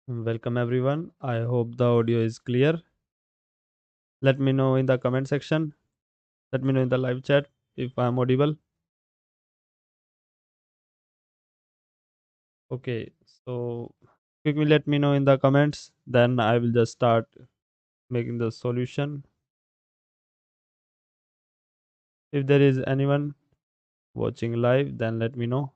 Welcome everyone. I hope the audio is clear. Let me know in the comment section. Let me know in the live chat if I'm audible. Okay, so quickly let me know in the comments. Then I will just start making the solution. If there is anyone watching live, then let me know.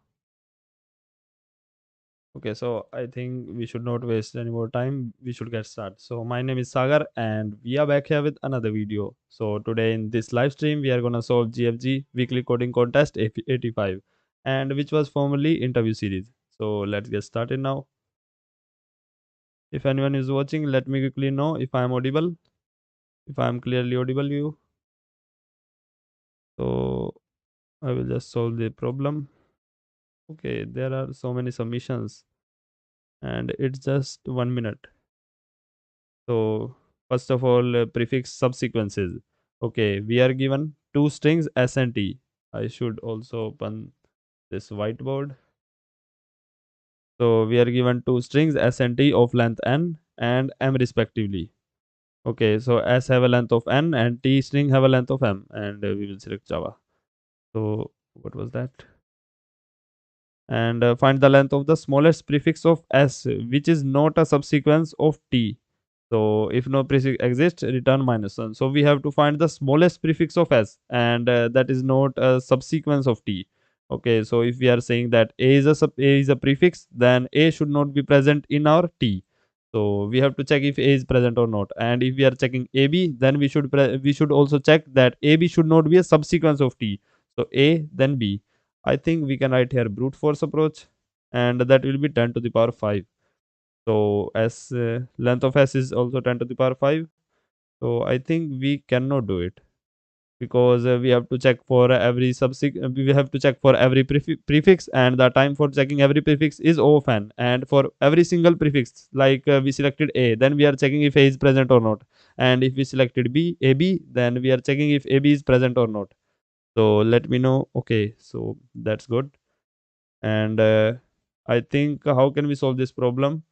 Okay, so I think we should not waste any more time. We should get started. So my name is Sagar and we are back here with another video. So today in this live stream, we are gonna solve GFG weekly coding contest 85 and which was formerly interview series. So let's get started now. If anyone is watching, let me quickly know if I am audible. If I am clearly audible you. So I will just solve the problem. Okay, there are so many submissions and it's just 1 minute. So first of all, prefix subsequences. Okay, we are given two strings s and t. I should also open this whiteboard. So we are given two strings s and t of length n and m respectively. Okay, so s have a length of n and t string have a length of m, and we will select Java. So what was that? And find the length of the smallest prefix of s, which is not a subsequence of t. So if no prefix exists, return -1. So we have to find the smallest prefix of s, and that is not a subsequence of t. Okay, so if we are saying that a is a prefix, then a should not be present in our t. So we have to check if a is present or not. And if we are checking ab, then we should also check that ab should not be a subsequence of t. So a then b. I think we can write here brute force approach, and that will be 10 to the power 5. So as length of s is also 10 to the power 5. So I think we cannot do it because we have to check for every we have to check for every prefix, and the time for checking every prefix is O of n. And for every single prefix, like we selected a, then we are checking if a is present or not. And if we selected ab, then we are checking if ab is present or not. So let me know. Okay, so that's good. And I think how can we solve this problem?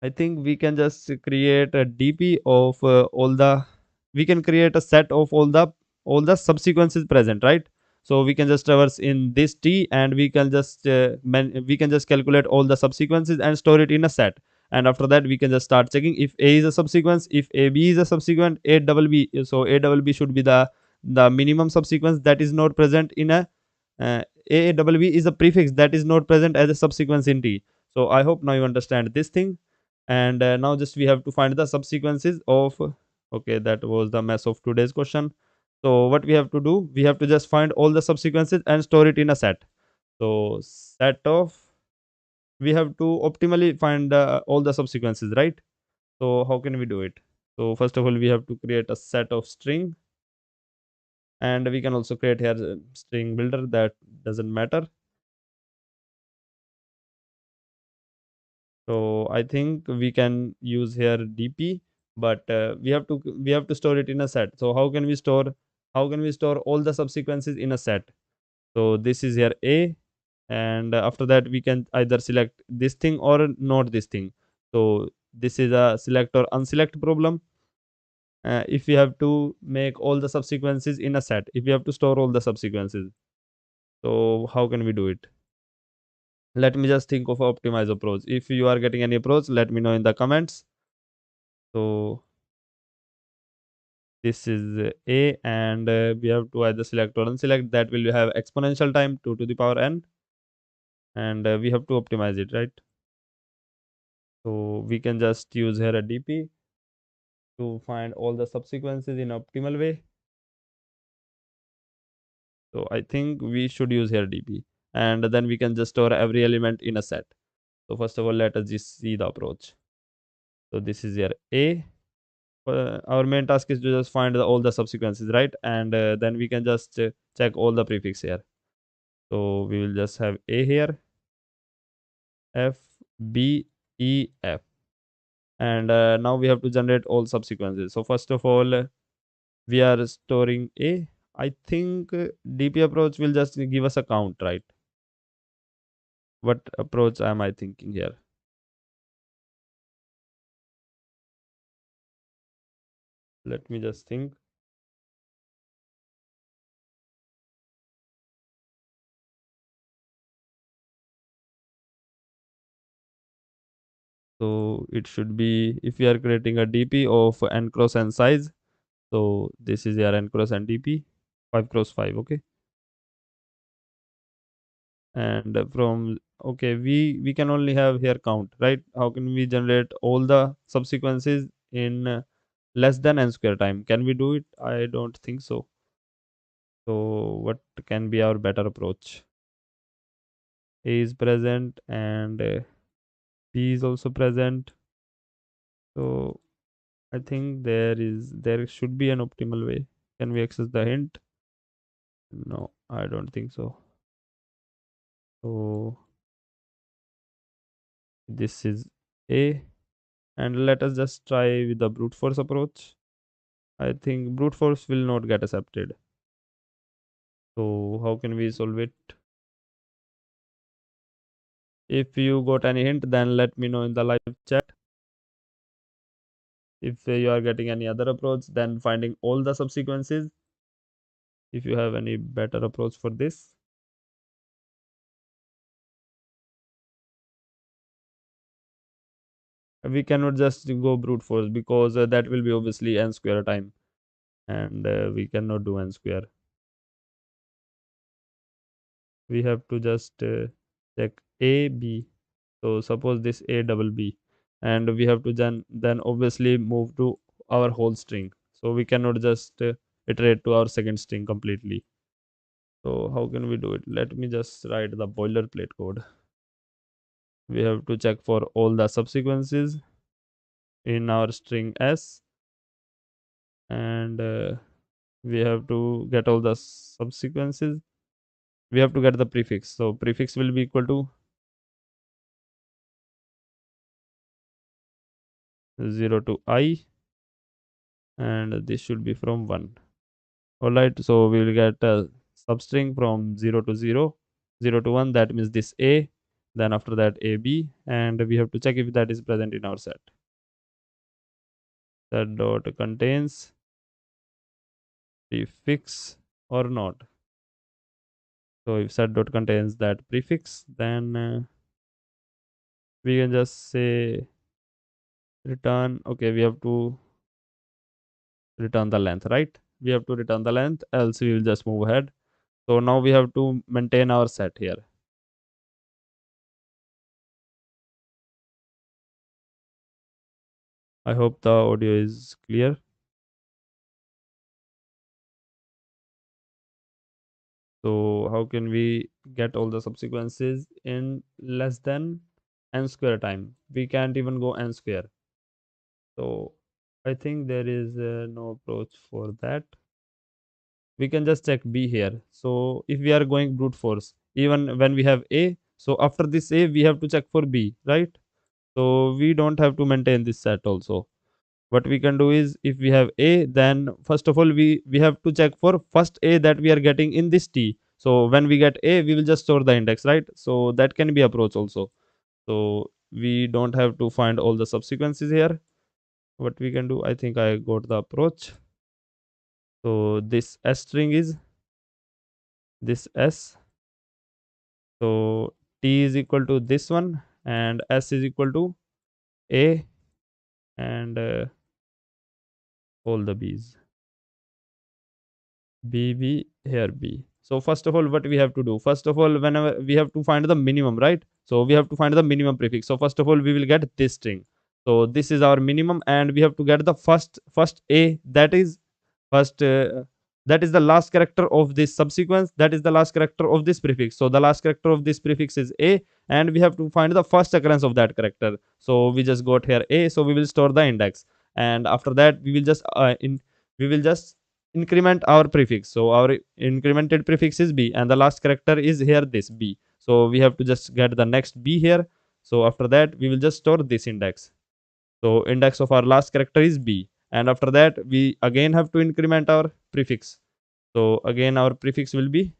I think we can just create a DP of all the. We can create a set of all the subsequences present, right? So we can just traverse in this T, and we can just we can just calculate all the subsequences and store it in a set. And after that, we can just start checking if A is a subsequence, if AB is a subsequent, A double B. So A double B should be the minimum subsequence that is not present in a uh, A double B is a prefix that is not present as a subsequence in T. So I hope now you understand this thing. And now just we have to find the subsequences of. Okay, that was the mess of today's question. So what we have to do, we have to just find all the subsequences and store it in a set. So set of, we have to optimally find all the subsequences, right? So how can we do it? So first of all, we have to create a set of string, and we can also create here a string builder, that doesn't matter. So I think we can use here DP, but we have to store it in a set. So how can we store all the subsequences in a set? So this is here A, and after that we can either select this thing or not this thing. So this is a select or unselect problem. If we have to make all the subsequences in a set, if we have to store all the subsequences, so how can we do it? Let me just think of optimize approach. If you are getting any approach, let me know in the comments. So this is A, and we have to either select or unselect. That will have exponential time 2 to the power n, and we have to optimize it, right? So we can just use here a DP to find all the subsequences in optimal way. So I think we should use here DP, and then we can just store every element in a set. So first of all, let us just see the approach. So this is here A. Our main task is to just find all the subsequences, right? And then we can just check all the prefix here. So we will just have A here, F, B, E, F. And now we have to generate all subsequences. So first of all, we are storing A. I think DP approach will just give us a count, right? What approach am I thinking here? Let me just think. So it should be, if we are creating a DP of n cross n size, so this is your n cross n DP, 5 cross 5, okay. And from, okay, we can only have here count, right? How can we generate all the subsequences in less than n square time? Can we do it? I don't think so. So what can be our better approach? A is present and B is also present. So I think there should be an optimal way. Can we access the hint? No, I don't think so. So this is A, and let us just try with the brute force approach. I think brute force will not get accepted. So how can we solve it? If you got any hint, then let me know in the live chat. If you are getting any other approach, then finding all the subsequences. If you have any better approach for this. We cannot just go brute force because that will be obviously n square time, and we cannot do n square. We have to just check A, B. So suppose this A double B, and we have to then obviously move to our whole string. So we cannot just iterate to our second string completely. So how can we do it? Let me just write the boilerplate code. We have to check for all the subsequences in our string S, and we have to get all the subsequences. We have to get the prefix. So prefix will be equal to 0 to I, and this should be from 1. All right, so we will get a substring from 0 to 0, 0 to 1, that means this A, then after that AB, and we have to check if that is present in our set. Set dot contains prefix or not. So if set dot contains that prefix, then we can just say return, okay, we have to return the length, right? We have to return the length, else we will just move ahead. So now we have to maintain our set here. I hope the audio is clear. So how can we get all the subsequences in less than n square time? We can't even go n square. So I think there is no approach for that. We can just check B here. So if we are going brute force, even when we have A, so after this A, we have to check for B, right? So we don't have to maintain this set also. What we can do is, if we have A, then first of all we have to check for first A that we are getting in this T. So when we get A, we will just store the index, right? So that can be approach also. So we don't have to find all the subsequences here. What we can do, I think I got the approach. So this S string is this S. So T is equal to this one, and S is equal to A, and all the B's. B, here B. So first of all, what we have to do? First of all, whenever we have to find the minimum, right? So we have to find the minimum prefix. So first of all, we will get this string. So this is our minimum, and we have to get the first A, that is first that is the last character of this subsequence, that is the last character of this prefix. So the last character of this prefix is A, and we have to find the first occurrence of that character. So we just got here A, so we will store the index, and after that we will just increment our prefix. So our incremented prefix is B, and the last character is here this B. So we have to just get the next B here. So after that we will just store this index. So index of our last character is B, and after that we again have to increment our prefix. So again our prefix will be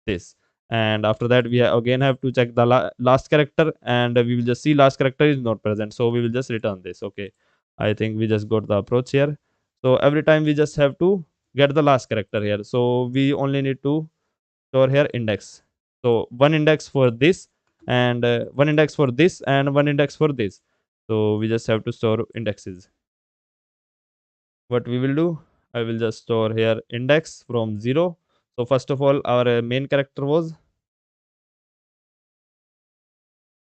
this, and after that we again have to check the last character, and we will just see last character is not present, so we will just return this. Okay, I think we just got the approach here. So every time we just have to get the last character here, so we only need to store here index. So one index for this, and one index for this, and one index for this. So we just have to store indexes. What we will do, I will just store here index from 0. So first of all, our main character was,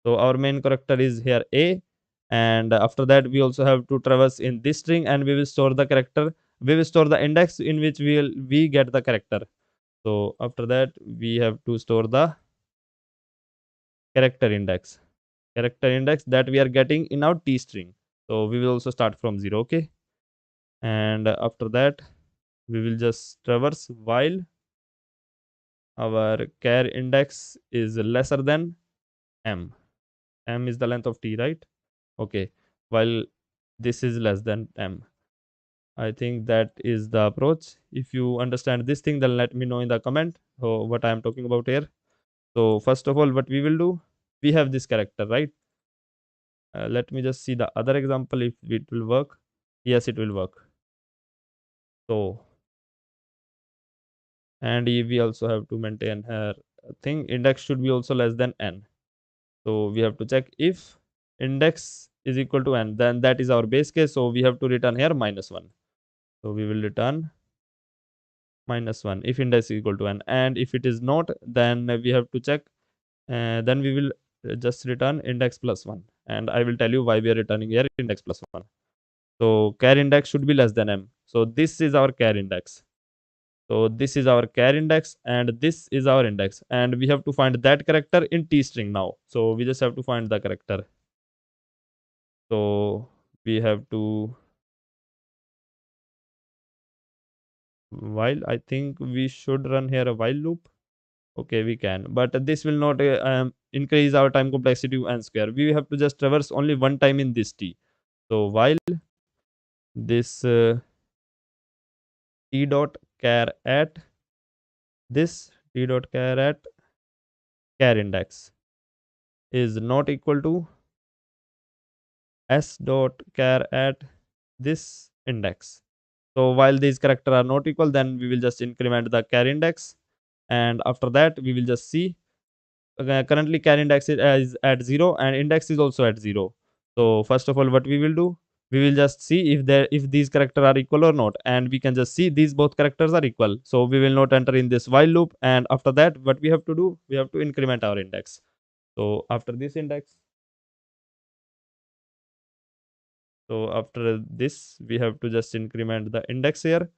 so our main character is here a, and after that we also have to traverse in this string, and we will store the character, we will store the index in which we get the character. So after that we have to store the character index, that we are getting in our t string. So we will also start from 0. Okay, and after that we will just traverse while our char index is lesser than m. M is the length of t, right? Okay, while this is less than m. I think that is the approach. If you understand this thing, then let me know in the comment what I am talking about here. So first of all, what we will do, we have this character, right? Let me just see the other example if it will work. Yes, it will work. So, and we also have to maintain her thing. Index should be also less than n. So we have to check if index is equal to n, then that is our base case. So we have to return here -1. So we will return -1 if index is equal to n, and if it is not, then we have to check, then we will just return index +1, and I will tell you why we are returning here index +1. So char index should be less than m. So this is our char index. So this is our char index, and this is our index, and we have to find that character in t string now. So we just have to find the character. So we have to, while I think we should run here a while loop. Okay, we can, but this will not increase our time complexity to n square. We have to just traverse only one time in this t. So while this t dot char at this t dot char at char index is not equal to s dot char at this index. So while these characters are not equal, then we will just increment the char index, and after that we will just see, currently char index is at 0 and index is also at 0. So first of all, what we will do, we will just see if these characters are equal or not, and we can just see these both characters are equal. So we will not enter in this while loop, and after that what we have to do, we have to increment our index. So after this index, so after this we have to just increment the index here.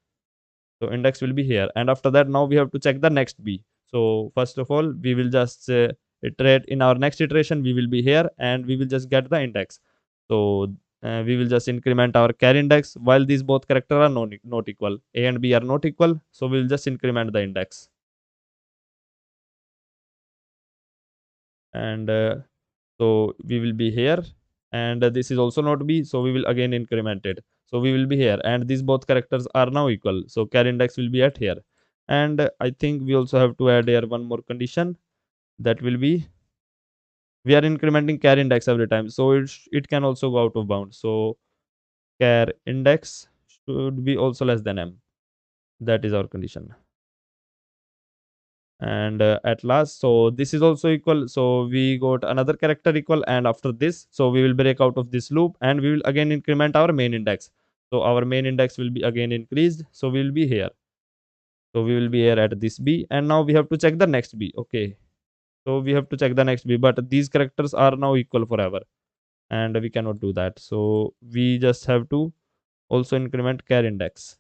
So index will be here, and after that now we have to check the next b. So first of all, we will just iterate in our next iteration, we will be here, and we will just get the index. So we will just increment our char index while these both characters are not equal, a and b are not equal. So we will just increment the index, and so we will be here, and this is also not b, so we will again increment it. So we will be here, and these both characters are now equal, so char index will be at here. And I think we also have to add here one more condition, that will be, we are incrementing char index every time, so it can also go out of bounds. So char index should be also less than m. That is our condition. And at last, so this is also equal, so we got another character equal, and after this, so we will break out of this loop, and we will again increment our main index. So our main index will be again increased, so we will be here. So we will be here at this b, and now we have to check the next b. Okay, so we have to check the next b, but these characters are now equal forever, and we cannot do that. So we just have to also increment char index.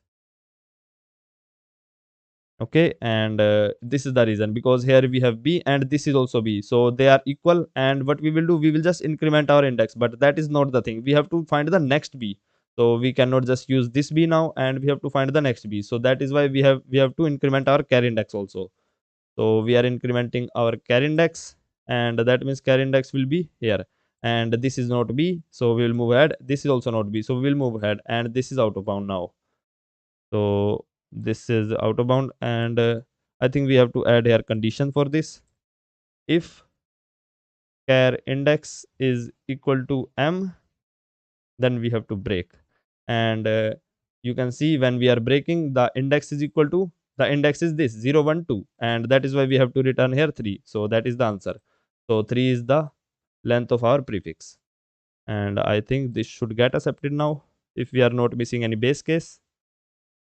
Okay, and this is the reason, because here we have b and this is also b, so they are equal. And what we will do, we will just increment our index, but that is not the thing, we have to find the next b. So we cannot just use this b now, and we have to find the next b. So that is why we have to increment our char index also. So we are incrementing our char index, and that means char index will be here, and this is not b, so we will move ahead. This is also not b, so we will move ahead, and this is out of bound now. So this is out of bound, and I think we have to add here condition for this. If char index is equal to m, then we have to break. And you can see when we are breaking, the index is equal to, the index is this 0 1 2, and that is why we have to return here 3. So that is the answer. So 3 is the length of our prefix, and I think this should get accepted now if we are not missing any base case.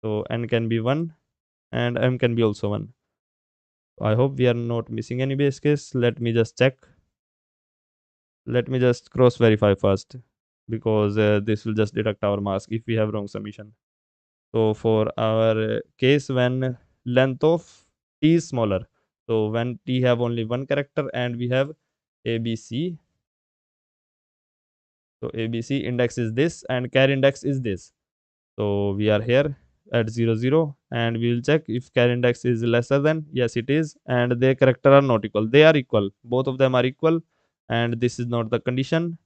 So n can be 1 and m can be also 1. I hope we are not missing any base case. Let me just check. Let me just cross verify first, because this will just deduct our mask if we have wrong submission. So for our case when length of t is smaller, so when t have only one character and we have ABC, so ABC index is this and char index is this. So we are here at 0 0, and we will check if char index is lesser than, yes it is, and their character are not equal. They are equal, both of them are equal, and this is not the condition,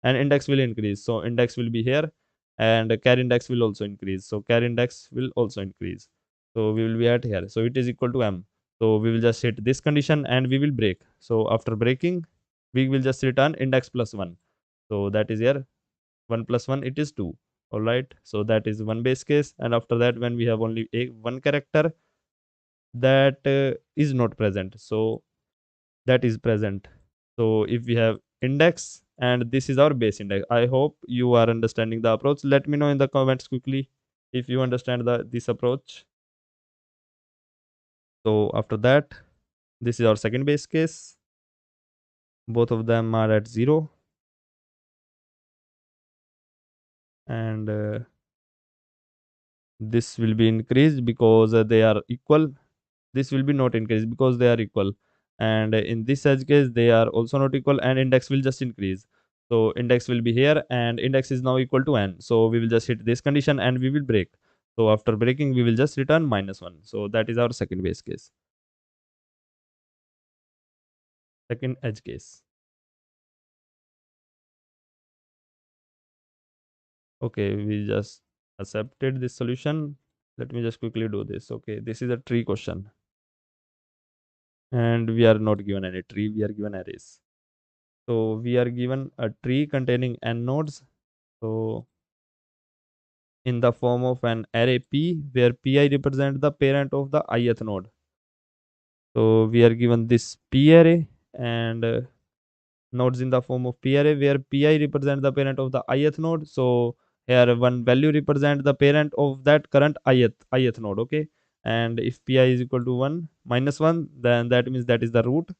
and index will increase. So index will be here, and char index will also increase. So char index will also increase. So we will be at here. So it is equal to m. So we will just hit this condition and we will break. So after breaking, we will just return index plus 1. So that is here 1 plus 1, it is 2. All right. So that is one base case. And after that, when we have only one character that is not present, so that is present. So if we have index and this is our base index, I hope you are understanding the approach. Let me know in the comments quickly if you understand this approach. So after that, this is our second base case. Both of them are at 0, and this will be increased because they are equal. This will be not increased because they are equal, and in this edge case they are also not equal, and index will just increase. So index will be here, and index is now equal to n. So we will just hit this condition and we will break. So after breaking, we will just return -1. So that is our second base case, second edge case. Okay, we just accepted this solution. Let me just quickly do this. Okay, this is a tree question, and we are not given any tree, we are given arrays. So we are given a tree containing n nodes. So in the form of an array P, where Pi represents the parent of the ith node. So we are given this P array, and nodes in the form of P array, where Pi represents the parent of the ith node. So here one value represents the parent of that current ith node. Okay, and if Pi is equal to 1 minus 1, then that means that is the root,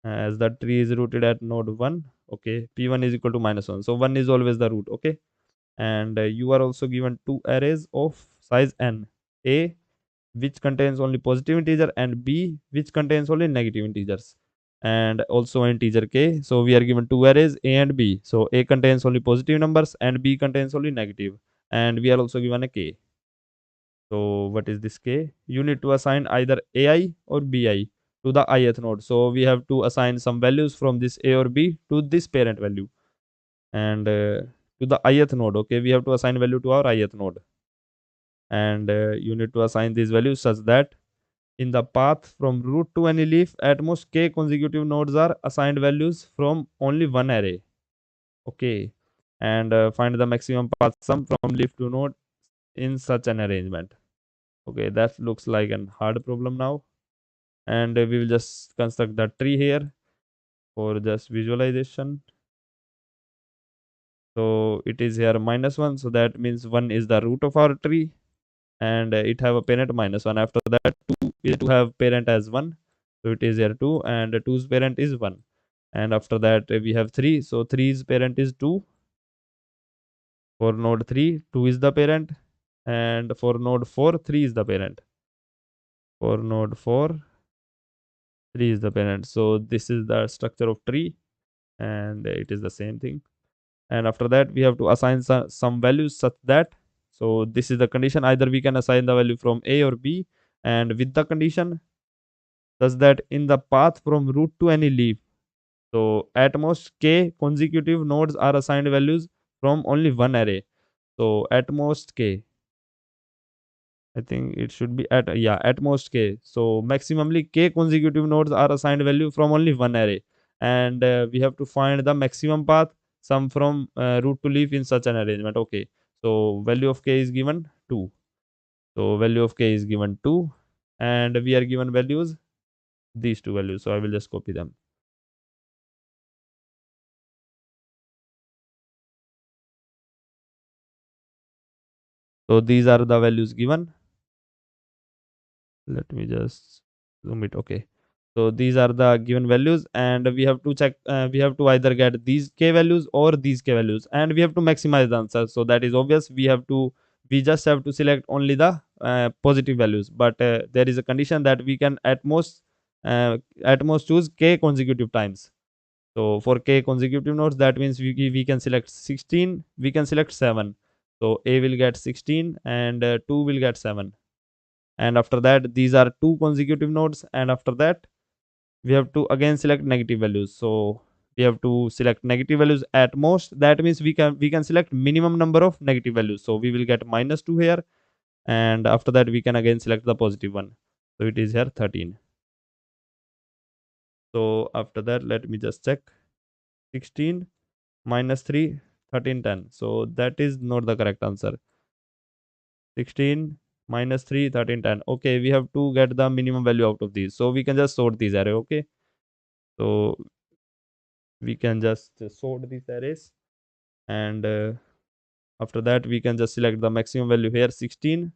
as the tree is rooted at node 1. Okay, P1 is equal to -1, so 1 is always the root. Okay, and you are also given two arrays of size n, a which contains only positive integer and b which contains only negative integers, and also integer k. So we are given two arrays a and b. So a contains only positive numbers and b contains only negative, and we are also given a k. So what is this k? You need to assign either ai or bi to the ith node. So we have to assign some values from this a or b to this parent value, and to the ith node. Okay, we have to assign value to our ith node, and you need to assign these values such that in the path from root to any leaf, at most k consecutive nodes are assigned values from only one array. Okay, and find the maximum path sum from leaf to node in such an arrangement. Okay, that looks like an hard problem now, and we will just construct the tree here for just visualization. So it is here -1, so that means 1 is the root of our tree, and it have a parent -1. After that, 2 is to have parent as 1, so it is here 2, and 2's parent is 1. And after that, we have 3, so 3's parent is 2. For node 3, 2 is the parent, and for node 4, 3 is the parent. For node 4, 3 is the parent. So this is the structure of tree, and it is the same thing. And after that, we have to assign some values such that, so this is the condition, either we can assign the value from a or b, and with the condition such that in the path from root to any leaf, so at most k consecutive nodes are assigned values from only one array. So at most k, I think it should be at, yeah, at most k. So maximally k consecutive nodes are assigned value from only one array, and we have to find the maximum path sum from root to leaf in such an arrangement. Okay, So value of k is given 2. So value of k is given 2, and we are given values, these two values. So I will just copy them. So these are the values given. Let me just zoom it. Okay. So these are the given values, and we have to check, we have to either get these k values or these k values, and we have to maximize the answer. So that is obvious. We just have to select only the positive values, but there is a condition that we can at most choose k consecutive times. So for k consecutive nodes, that means we can select 16, we can select 7. So A will get 16 and 2 will get 7. And after that, these are two consecutive nodes, and after that we have to again select negative values. So we have to select negative values at most. That means we can select minimum number of negative values. So we will get -2 here, and after that we can again select the positive one. So it is here 13. So after that, let me just check. 16 minus 3, 13, 10. So that is not the correct answer. 16 minus 3, 13, 10. Okay, we have to get the minimum value out of these. So we can just sort these array. Okay. So we can just sort these arrays, and after that we can just select the maximum value here, 16,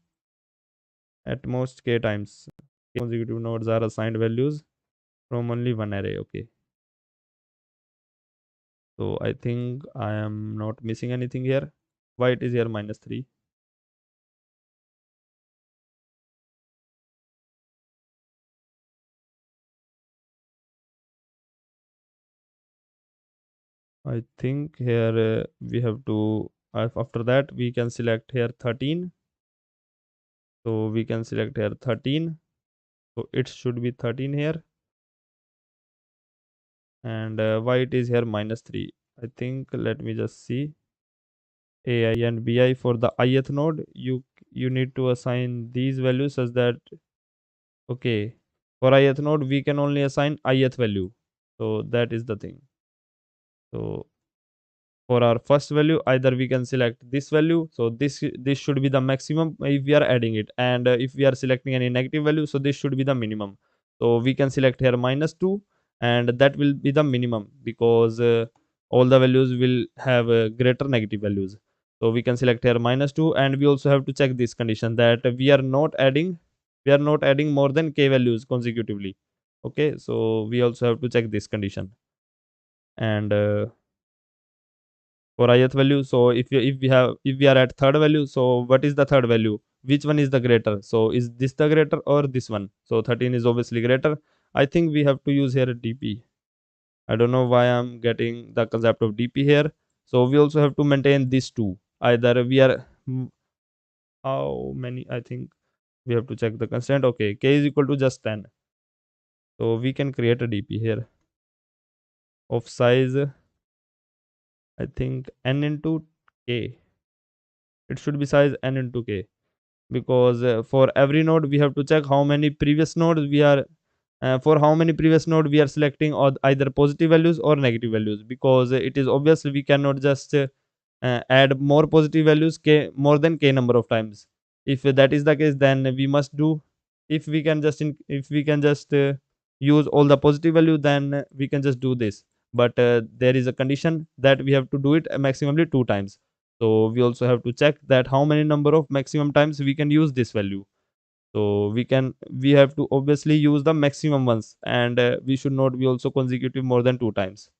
at most k times. Consecutive nodes are assigned values from only one array. Okay. So I think I am not missing anything here. Why it is here -3? I think here we have to, after that we can select here 13. So we can select here 13. So it should be 13 here. And why it is here -3? I think, let me just see. AI and BI for the ith node, you need to assign these values such that, okay, for ith node we can only assign ith value. So that is the thing. So for our first value, either we can select this value. So this should be the maximum if we are adding it, and if we are selecting any negative value, so this should be the minimum. So we can select here -2, and that will be the minimum, because all the values will have greater negative values. So we can select here -2, and we also have to check this condition that we are not adding more than k values consecutively. Okay, so we also have to check this condition. And for ith value, so if we are at third value, so what is the third value, which one is the greater? So is this the greater or this one? So 13 is obviously greater. I think we have to use here a dp. I don't know why I'm getting the concept of dp here. So we also have to maintain these two. Either we are how many, I think we have to check the constant. Okay, k is equal to just 10. So we can create a dp here of size, I think, n into k. It should be size n into k, because for every node we have to check how many previous nodes we are for how many previous node we are selecting, or either positive values or negative values, because it is obvious we cannot just add more positive values k more than k number of times. If that is the case, then we must do, if we can just use all the positive value, then we can just do this. But there is a condition that we have to do it maximally 2 times. So we also have to check that how many number of maximum times we can use this value. So we have to obviously use the maximum ones, and we should not be also consecutive more than 2 times.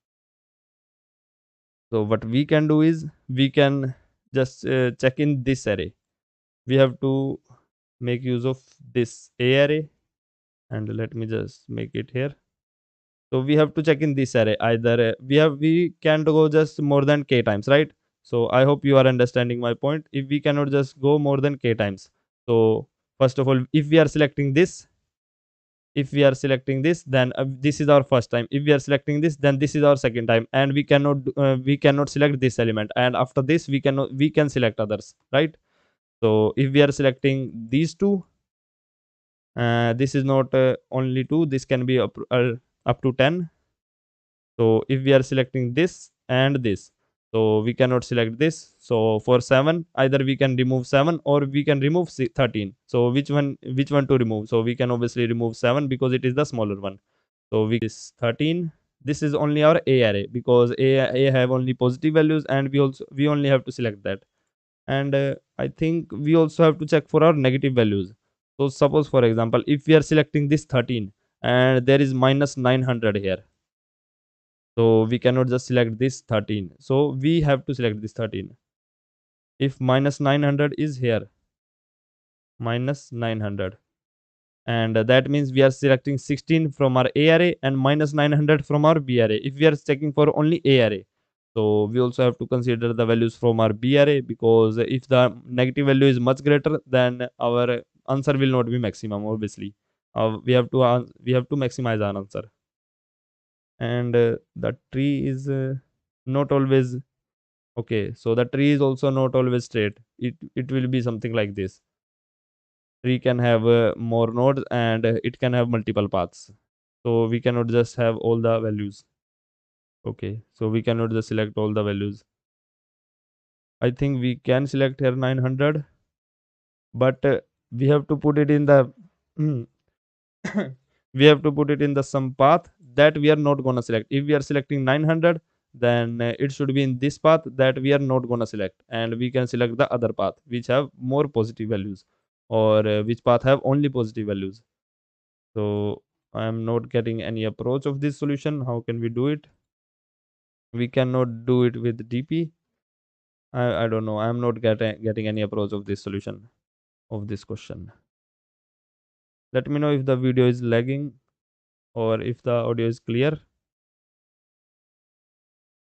So what we can do is we can just check in this array. We have to make use of this a array, and let me just make it here. So we have to check in this array. Either we can go just more than k times, right? So I hope you are understanding my point. If we cannot just go more than k times, so first of all, if we are selecting this, then this is our first time. If we are selecting this, then this is our second time, and we cannot select this element, and after this we can select others, right? So if we are selecting these two, this is not only 2, this can be up to 10. So if we are selecting this and this, So we cannot select this. So for 7, either we can remove 7 or we can remove 13. So which one to remove? So we can obviously remove 7 because it is the smaller one. So we this 13. This is only our A array because A have only positive values, and we only have to select that. And I think we also have to check for our negative values. So suppose for example, if we are selecting this 13 and there is minus 900 here, so we cannot just select this 13. So we have to select this 13. If minus 900 is here, minus 900, and that means we are selecting 16 from our A array and minus 900 from our B array. If we are checking for only A array, so we also have to consider the values from our B array, because if the negative value is much greater, then our answer will not be maximum. Obviously, we have to maximize our answer. And the tree is not always okay. So the tree is also not always straight. It will be something like this. Tree can have more nodes, and it can have multiple paths. So we cannot just have all the values. Okay, so we cannot just select all the values. I think we can select here 900, but we have to put it in the we have to put it in the some path that we are not gonna select. If we are selecting 900, then it should be in this path that we are not gonna select, and we can select the other path which have more positive values, or which path have only positive values. So I am not getting any approach of this solution. How can we do it? We cannot do it with DP. I don't know. I am not getting any approach of this solution of this question. Let me know if the video is lagging or if the audio is clear.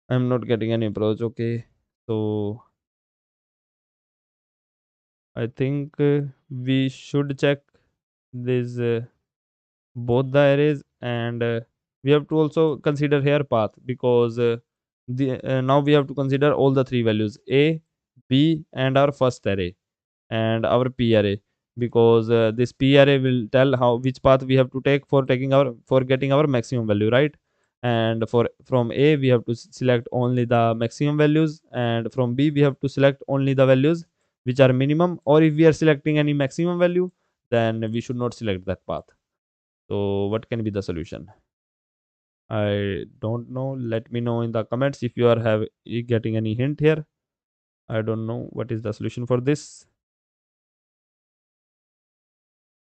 I'm not getting any approach. Okay. So I think we should check this both the arrays, and we have to also consider here path, because now we have to consider all the three values A, B, and our first array and our P array, because this P array will tell how which path we have to take for getting our maximum value, right? And for from A we have to select only the maximum values, and from B we have to select only the values which are minimum, or if we are selecting any maximum value, then we should not select that path. So what can be the solution? I don't know. Let me know in the comments if you getting any hint here. I don't know what is the solution for this.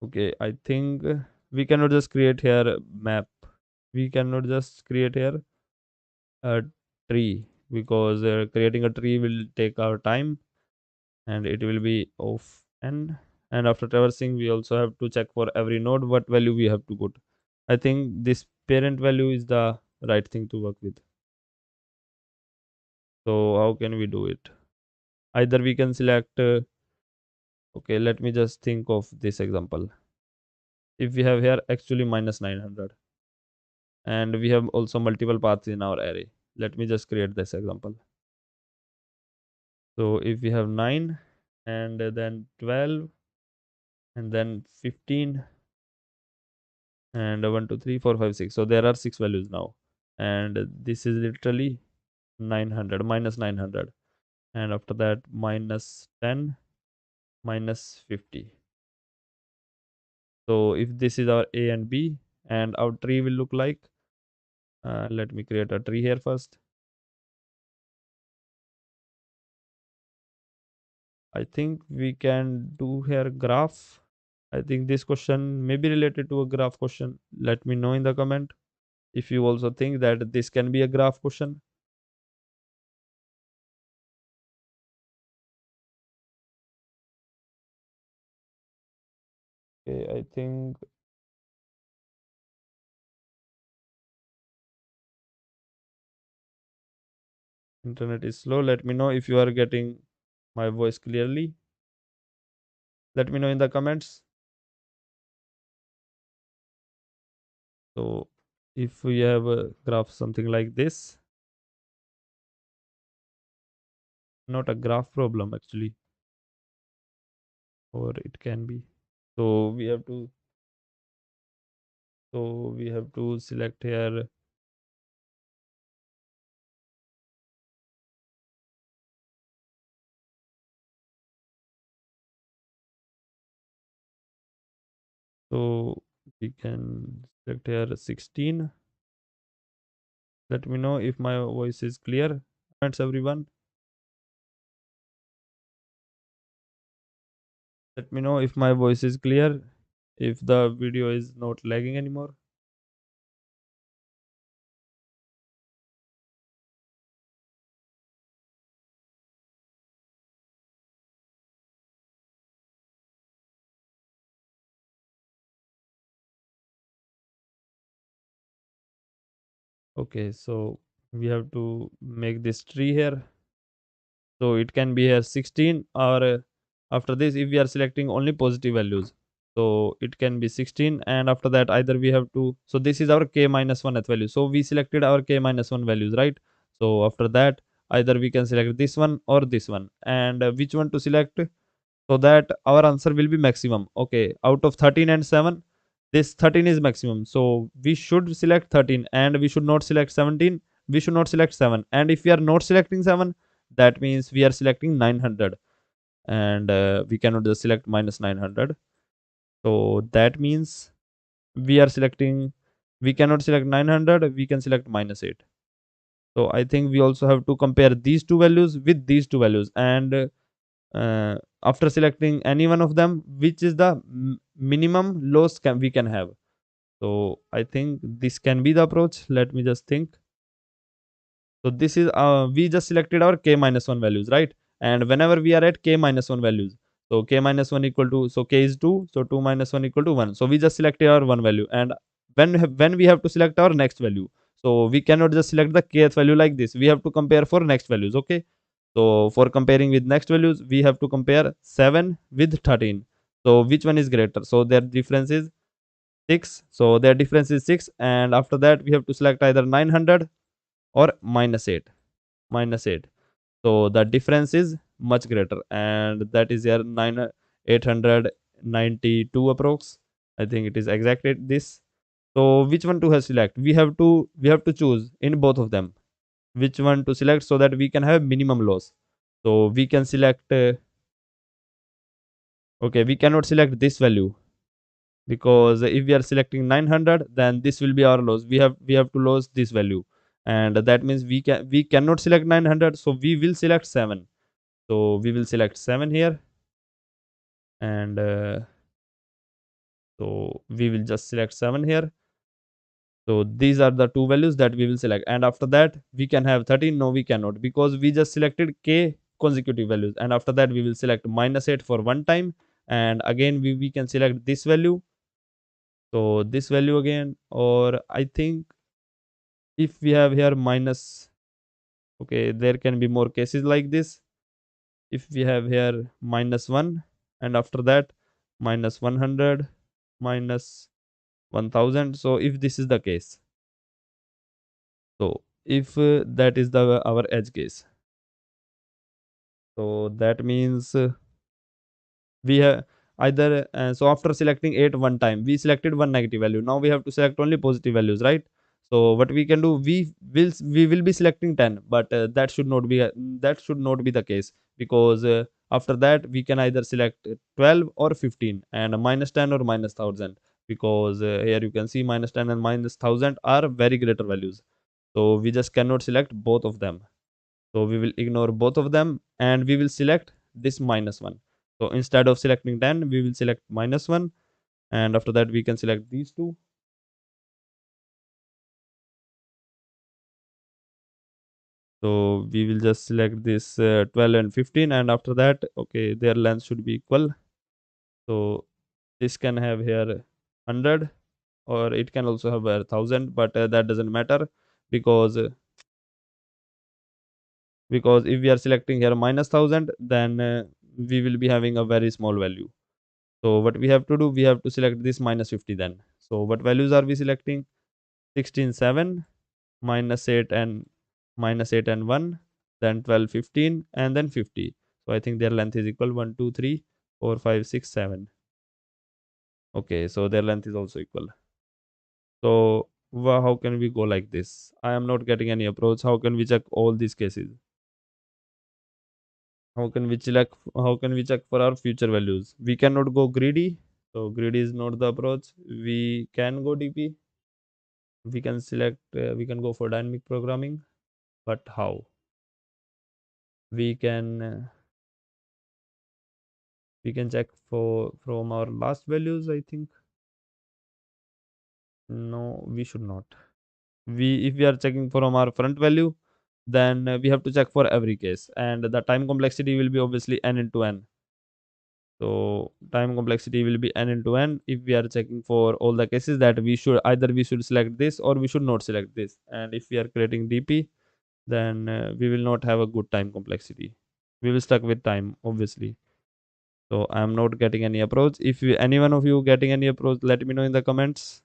Okay, I think we cannot just create here map. We cannot just create here a tree, because creating a tree will take our time, and it will be of n. And after traversing, we also have to check for every node what value we have to put. I think this parent value is the right thing to work with. So how can we do it? Either we can select okay, let me just think of this example. If we have here actually minus 900, and we have also multiple paths in our array. Let me just create this example. So if we have 9, and then 12, and then 15, and 1 2 3 4 5 6, so there are 6 values now, and this is literally 900 minus 900, and after that minus 10, minus 50. So if this is our A and B, and our tree will look like, let me create a tree here first. I think we can do here graph. I think this question may be related to a graph question. Let me know in the comment if you also think that this can be a graph question. Okay, I think internet is slow. Let me know if you are getting my voice clearly. Let me know in the comments. So if we have a graph something like this, not a graph problem actually, or it can be. So we have to select here So we can select here 16. Let me know if my voice is clear. Thanks everyone. Let me know if my voice is clear, if the video is not lagging anymore. Okay, so we have to make this tree here. So it can be here 16, or after this, if we are selecting only positive values, so it can be 16. And after that, either we have to, so this is our k minus 1th value. So we selected our k minus 1 values, right? So after that, either we can select this one or this one. And which one to select? So that our answer will be maximum. Okay, out of 13 and 7, this 13 is maximum, so we should select 13, and we should not select 17. We should not select 7, and if we are not selecting 7, that means we are selecting 900. And we cannot just select minus 900. So that means we are selecting, we cannot select 900, we can select minus 8. So I think we also have to compare these two values with these two values, and after selecting any one of them, which is the minimum loss we can have. So I think this can be the approach. Let me just think. So this is we just selected our k minus 1 values, right? And whenever we are at k minus 1 values, so k minus 1 equal to, so k is 2, so 2 minus 1 equal to 1. So we just selected our one value, and when we have to select our next value, so we cannot just select the kth value like this. We have to compare for next values. Okay, so for comparing with next values, we have to compare 7 with 13. So which one is greater? So their difference is 6. So their difference is 6. And after that, we have to select either 900 or minus 8. Minus 8. So the difference is much greater. And that is your 892 approx. I think it is exactly this. So which one to have select? We have to choose in both of them which one to select, so that we can have minimum loss. So we can select okay, we cannot select this value, because if we are selecting 900, then this will be our loss. We have to lose this value, and that means we cannot select 900, so we will select 7. So we will select 7 here, and so we will just select 7 here. So these are the two values that we will select, and after that we can have 13. No, we cannot, because we just selected k consecutive values, and after that we will select minus 8 for one time, and again we can select this value. So this value again, or I think if we have here minus, okay, there can be more cases like this. If we have here minus 1, and after that minus 100, minus 1000. So if this is the case, so if that is the our edge case, so that means we have either so after selecting 8 one time, we selected one negative value. Now we have to select only positive values, right? So what we can do, we will be selecting 10, but that should not be the case, because after that we can either select 12 or 15, and a minus 10 or minus 1000, because here you can see minus 10 and minus 1000 are very greater values. So we just cannot select both of them. So we will ignore both of them, and we will select this minus 1. So instead of selecting 10, we will select minus 1, and after that we can select these two. So we will just select this 12 and 15, and after that, okay, their length should be equal. So this can have here 100, or it can also have a 1000, but that doesn't matter, because if we are selecting here minus 1000, then we will be having a very small value. So what we have to do, we have to select this minus 50 then. So what values are we selecting? 16, 7, minus 8 and 1, then 12, 15, and then 50. So I think their length is equal 1, 2, 3, 4, 5, 6, 7. Okay, so their length is also equal. So how can we go like this? I am not getting any approach. How can we check all these cases? How can we check for our future values? We cannot go greedy. So grid is not the approach. We can go DP. We can select. We can go for dynamic programming. But how? We can check for from our last values. I think no, we should not. We if we are checking from our front value, then we have to check for every case, and the time complexity will be obviously n into n. So time complexity will be n into n if we are checking for all the cases that we should either we should select this or we should not select this. And if we are creating DP, then we will not have a good time complexity. We will stuck with time, obviously. So I am not getting any approach. If you, any one of you getting any approach, let me know in the comments.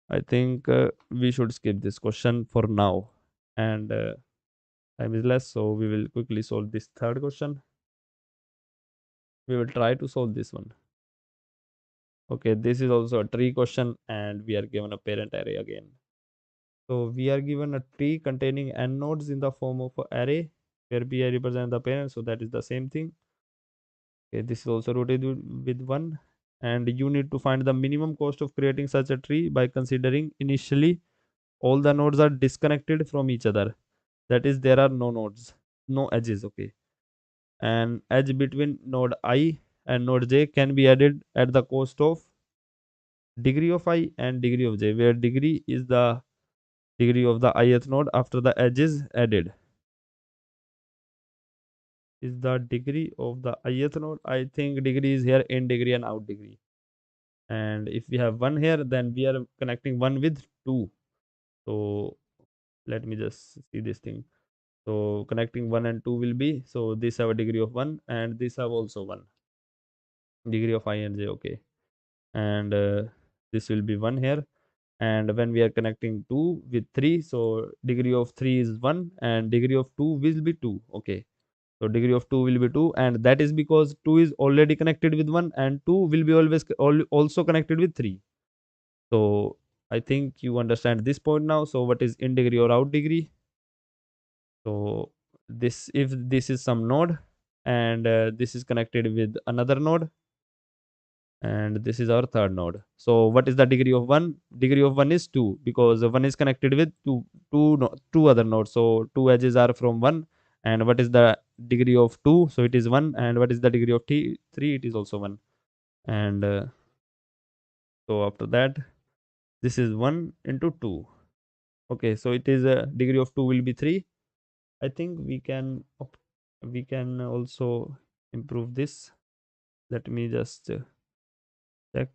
I think we should skip this question for now. And time is less, so we will quickly solve this third question. We will try to solve this one. Okay, this is also a tree question, and we are given a parent array again. So we are given a tree containing n nodes in the form of an array where pi represents the parent. So that is the same thing. Okay, this is also rooted with 1. And you need to find the minimum cost of creating such a tree by considering initially all the nodes are disconnected from each other. That is, there are no nodes, no edges. Okay, and edge between node I and node j can be added at the cost of degree of I and degree of j, where degree is the degree of the ith node after the edge is added. Is the degree of the ith node? I think degree is here in degree and out degree. And if we have 1 here, then we are connecting 1 with 2. So let me just see this thing. So connecting 1 and 2 will be, so this have a degree of 1 and this have also 1 degree of I and j. Okay, and this will be 1 here. And when we are connecting 2 with 3, so degree of 3 is 1 and degree of 2 will be 2. Okay, so degree of 2 will be 2, and that is because 2 is already connected with 1 and 2 will be always also connected with 3. So I think you understand this point now. So what is in degree or out degree? So this, if this is some node and this is connected with another node, and this is our third node. So what is the degree of 1? Degree of 1 is 2 because 1 is connected with two other nodes. So two edges are from 1. And what is the degree of 2? So it is 1. And what is the degree of 3? It is also 1. And so after that, this is 1 into 2. Okay, so it is a degree of 2 will be 3. I think we can also improve this. Let me just check.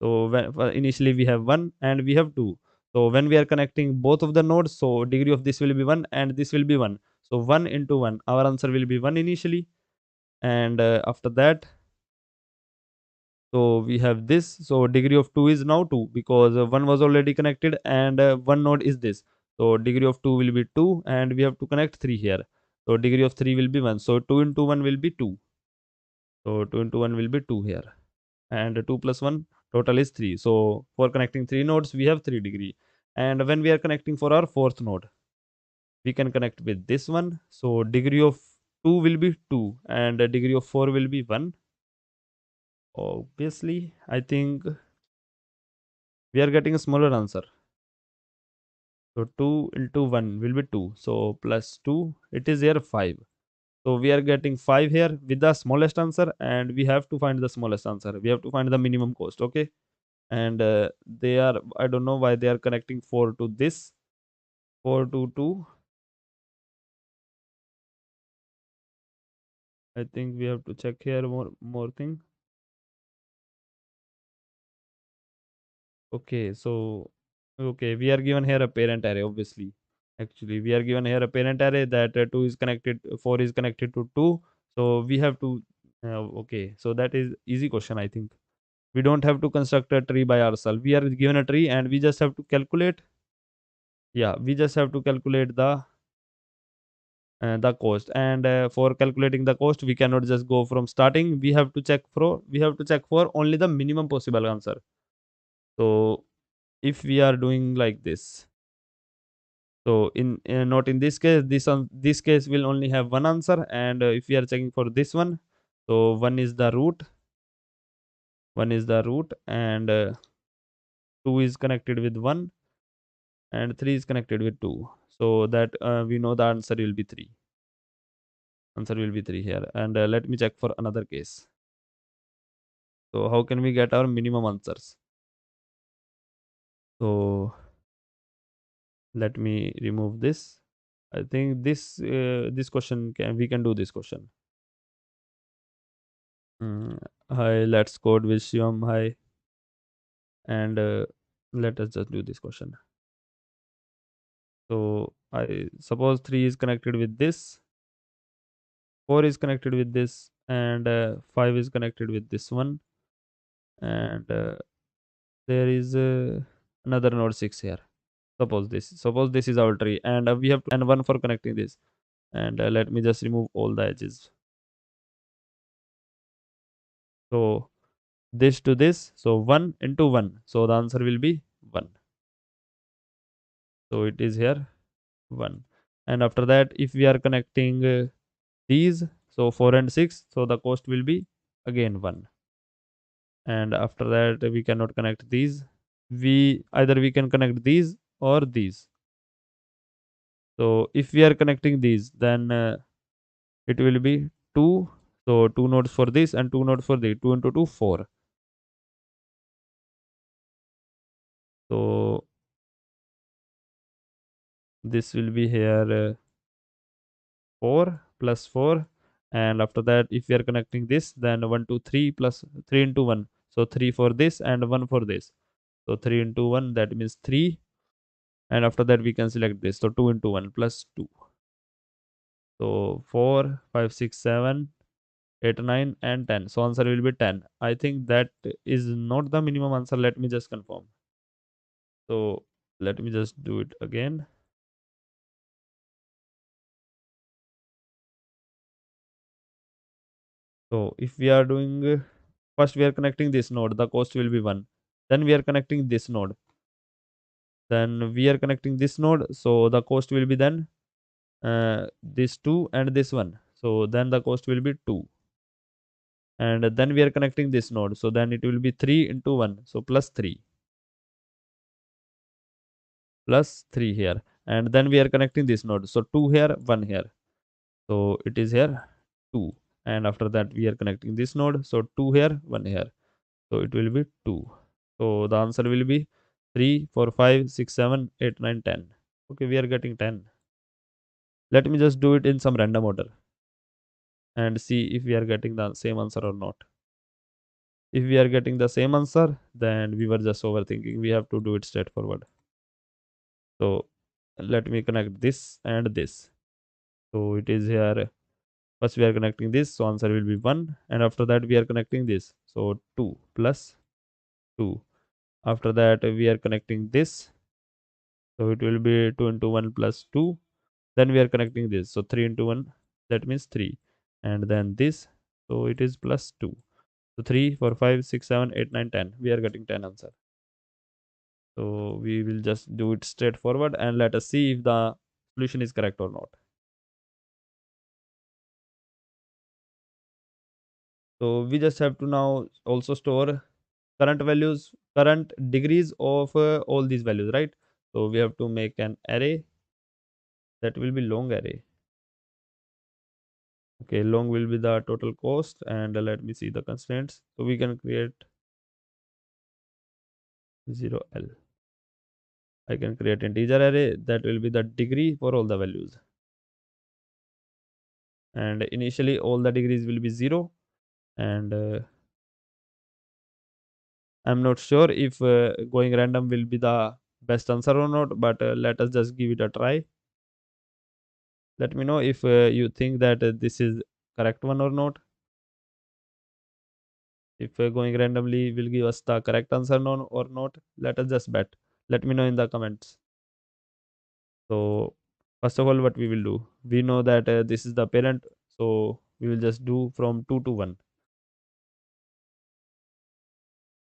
So initially we have 1 and we have 2. So when we are connecting both of the nodes, so degree of this will be 1 and this will be 1. So 1 into 1, our answer will be 1 initially. And after that, so we have this. So degree of 2 is now 2 because 1 was already connected and one node is this. So degree of 2 will be 2 and we have to connect 3 here. So degree of 3 will be 1. So 2 into 1 will be 2. So 2 into 1 will be 2 here. And 2 plus 1 total is 3. So for connecting 3 nodes, we have 3 degree. And when we are connecting for our fourth node, we can connect with this one. So degree of 2 will be 2 and degree of 4 will be 1. Obviously, I think we are getting a smaller answer. So 2 into 1 will be 2. So plus 2, it is here 5. So we are getting 5 here with the smallest answer, and we have to find the smallest answer. We have to find the minimum cost. Okay. And they are, I don't know why they are connecting 4 to this, 4 to 2. I think we have to check here more thing. Okay, so okay, we are given here a parent array. Obviously, actually we are given here a parent array that 2 is connected, 4 is connected to 2. So we have to okay, so that is easy question. I think we don't have to construct a tree by ourselves. We are given a tree and we just have to calculate. Yeah, we just have to calculate the cost. And for calculating the cost, we cannot just go from starting. We have to check for only the minimum possible answer. So if we are doing like this, so in not in this case, this case will only have one answer. And if we are checking for this one, So 1 is the root, 1 is the root, and 2 is connected with 1, and 3 is connected with 2. So that we know the answer will be 3. Answer will be 3 here. And let me check for another case. So how can we get our minimum answers? So let me remove this. I think this question we can do this question. Hi, let's code with Shivam. Hi, and let us just do this question. So I suppose 3 is connected with this, 4 is connected with this, and 5 is connected with this one, and there is another node 6 here. Suppose this is our tree, and we have and 1 for connecting this, and let me just remove all the edges. So this to this, so 1 into 1, so the answer will be 1. So it is here 1. And after that, if we are connecting these, so 4 and 6, so the cost will be again 1. And after that, we cannot connect these. We either we can connect these or these. So if we are connecting these, then it will be 2. So 2 nodes for this and 2 nodes for the 2 into 2, 4. So this will be here 4 plus 4. And after that, if we are connecting this, then 1, 2, 3 plus 3 into 1. So 3 for this and 1 for this. So 3 into 1, that means 3. And after that, we can select this. So 2 into 1 plus 2. So 4, 5, 6, 7, 8, 9, and 10. So answer will be 10. I think that is not the minimum answer. Let me just confirm. So let me just do it again. So if we are doing first we are connecting this node, the cost will be 1. Then we are connecting this node. Then we are connecting this node, so the cost will be then this 2 and this one. So then the cost will be 2. And then we are connecting this node, so then it will be 3 into 1, so plus 3. Plus 3 here. And then we are connecting this node, so 2 here, 1 here. So it is here 2. And after that we are connecting this node, so 2 here, 1 here. So it will be 2. So the answer will be 3, 4, 5, 6, 7, 8, 9, 10. Okay, we are getting 10. Let me just do it in some random order and see if we are getting the same answer or not. If we are getting the same answer, then we were just overthinking. We have to do it straightforward. So let me connect this and this. So it is here. First we are connecting this, so answer will be 1. And after that we are connecting this. So 2 plus 2. After that we are connecting this. So it will be 2 into 1 plus 2. Then we are connecting this. So 3 into 1, that means 3. And then this, so it is plus 2. So 3, 4, 5, 6, 7, 8, 9, 10. We are getting 10 answer. So we will just do it straightforward and let us see if the solution is correct or not. So we just have to now also store current values, current degrees of all these values, right? So we have to make an array that will be long array. Okay, long will be the total cost, and let me see the constraints. So we can create 0L. I can create integer array that will be the degree for all the values. And initially all the degrees will be 0. And I'm not sure if going random will be the best answer or not, but let us just give it a try. Let me know if you think that this is correct one or not. If going randomly will give us the correct answer or not, let us just bet. Let me know in the comments. So first of all, what we will do, we know that this is the parent, so we will just do from 2 to 1.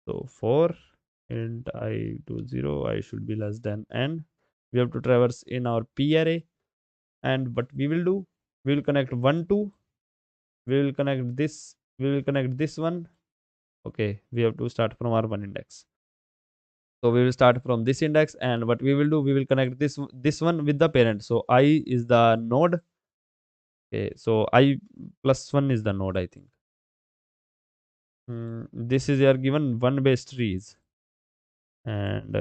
So 4 and I to 0, I should be less than n. We have to traverse in our p array, and what we will do, we will connect 1 to, we will connect this we will connect this one. Okay, we have to start from our one index. So we will start from this index, and what we will do, we will connect this one with the parent. So I is the node. Okay, so I plus one is the node, I think. This is your given one base trees, and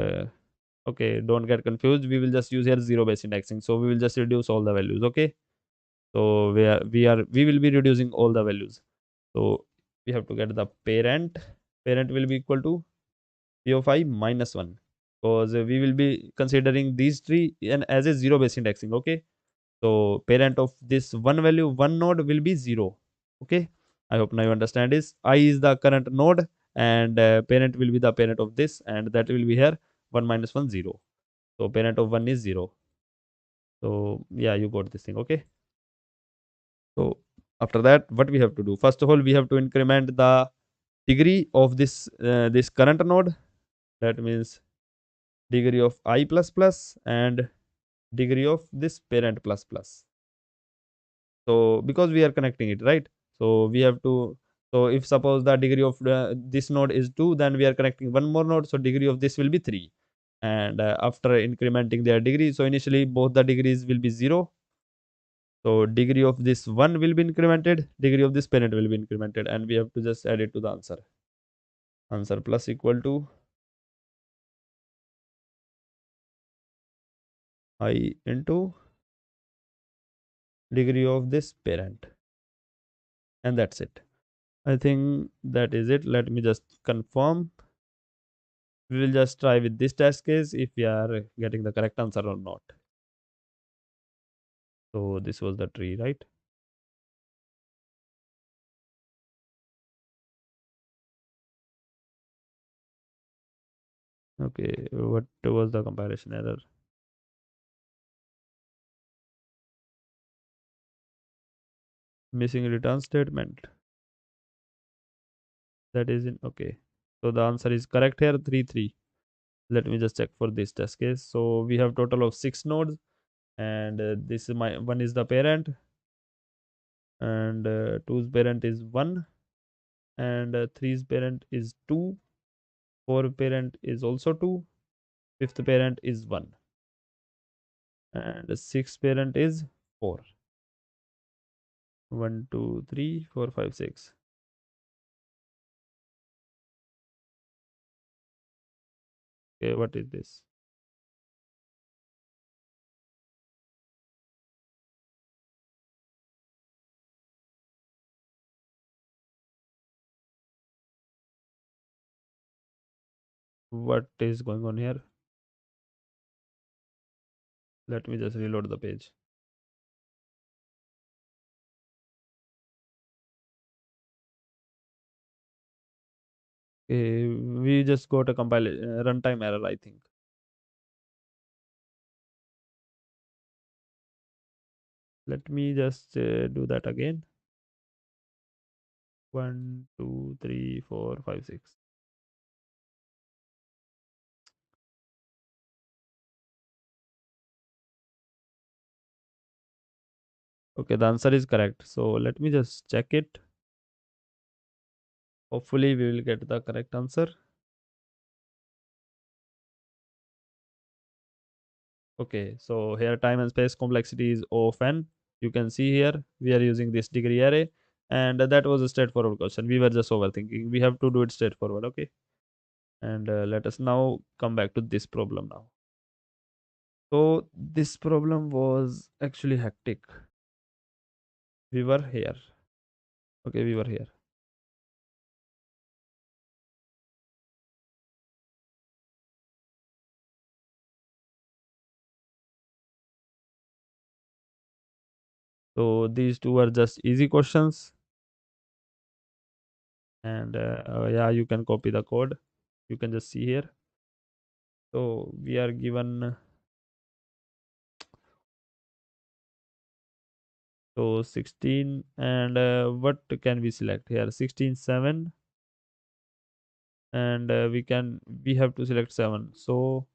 okay, don't get confused. We will just use here zero base indexing. So we will just reduce all the values. Okay, so we will be reducing all the values. So we have to get the parent. Parent will be equal to p of I minus 1, because we will be considering these three and as a zero base indexing. Okay, so parent of this one value, one node will be 0. Okay, I hope now you understand this. I is the current node, and parent will be the parent of this, and that will be here 1 minus 1 0. So parent of 1 is 0. So yeah, you got this thing. Okay, so after that, what we have to do, first of all, we have to increment the degree of this current node. That means degree of I plus plus and degree of this parent plus plus. So because we are connecting it, right? So we have to, so if suppose the degree of this node is 2, then we are connecting one more node, so degree of this will be 3. And after incrementing their degree, so initially both the degrees will be 0. So degree of this one will be incremented, degree of this parent will be incremented, and we have to just add it to the answer. Answer plus equal to I into degree of this parent, and that's it. I think that is it. Let me just confirm. We will just try with this test case if we are getting the correct answer or not. So this was the tree, right? Okay, what was the comparison error? Missing return statement. That is in, okay. So the answer is correct here, 3 3. Let me just check for this test case. So we have total of 6 nodes, and this is my one is the parent, and two's parent is 1, and three's parent is 2, four parent is also 2, fifth parent is 1, and sixth parent is 4. 1 2 3 4 5 6. Okay, what is this? What is going on here? Let me just reload the page. Okay, we just got a compile runtime error, I think. Let me just do that again. 1 2 3 4 5 6. Okay, the answer is correct. So let me just check it. Hopefully, we will get the correct answer. Okay, so here time and space complexity is O of n. You can see here we are using this degree array, and that was a straightforward question. We were just overthinking. We have to do it straightforward. Okay, and let us now come back to this problem now. So this problem was actually hectic. We were here. Okay, we were here. So these two are just easy questions, and yeah, you can copy the code. You can just see here. So we are given, so 16, and what can we select here? 16 7, and we have to select 7. So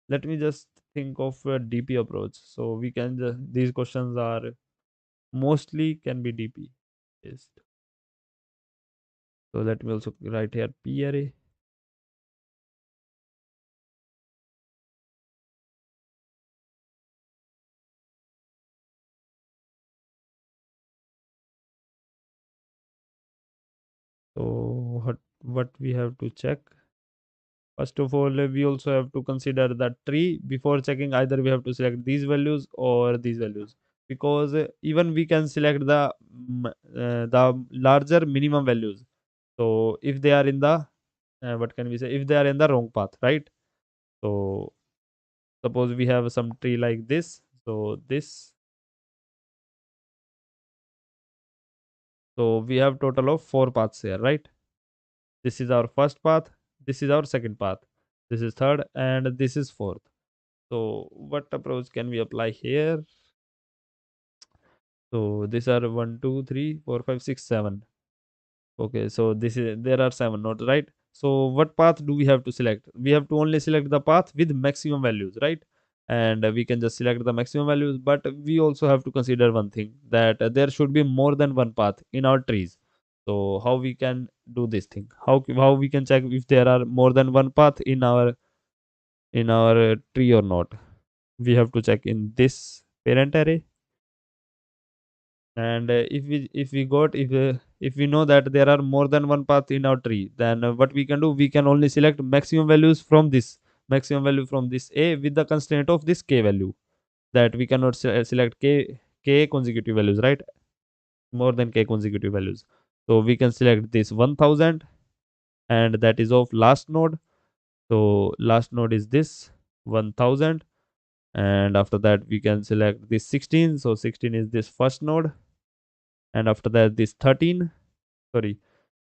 let me just think of a DP approach. So we can just, these questions are mostly can be DP based. So let me also write here P array. So what we have to check? First of all, we also have to consider the tree before checking. Either we have to select these values or these values, because even we can select the larger minimum values. So if they are in the what can we say? If they are in the wrong path, right? So suppose we have some tree like this. So we have total of 4 paths here, right? This is our first path. This is our second path. This is third, and this is fourth. So what approach can we apply here? So these are 1, 2, 3, 4, 5, 6, 7. Okay, so this is there are 7 nodes, right? So what path do we have to select? We have to only select the path with maximum values, right? And we can just select the maximum values, but we also have to consider one thing, that there should be more than one path in our trees. So how we can do this thing? How we can check if there are more than one path in our tree or not? We have to check in this parent array. And if we know that there are more than one path in our tree, then what we can do, we can only select maximum values from this maximum value from this a with the constraint of this k value, that we cannot select k consecutive values, right? More than k consecutive values. So we can select this 1000, and that is of last node. So last node is this 1000, and after that we can select this 16. So 16 is this first node, and after that this 13, sorry,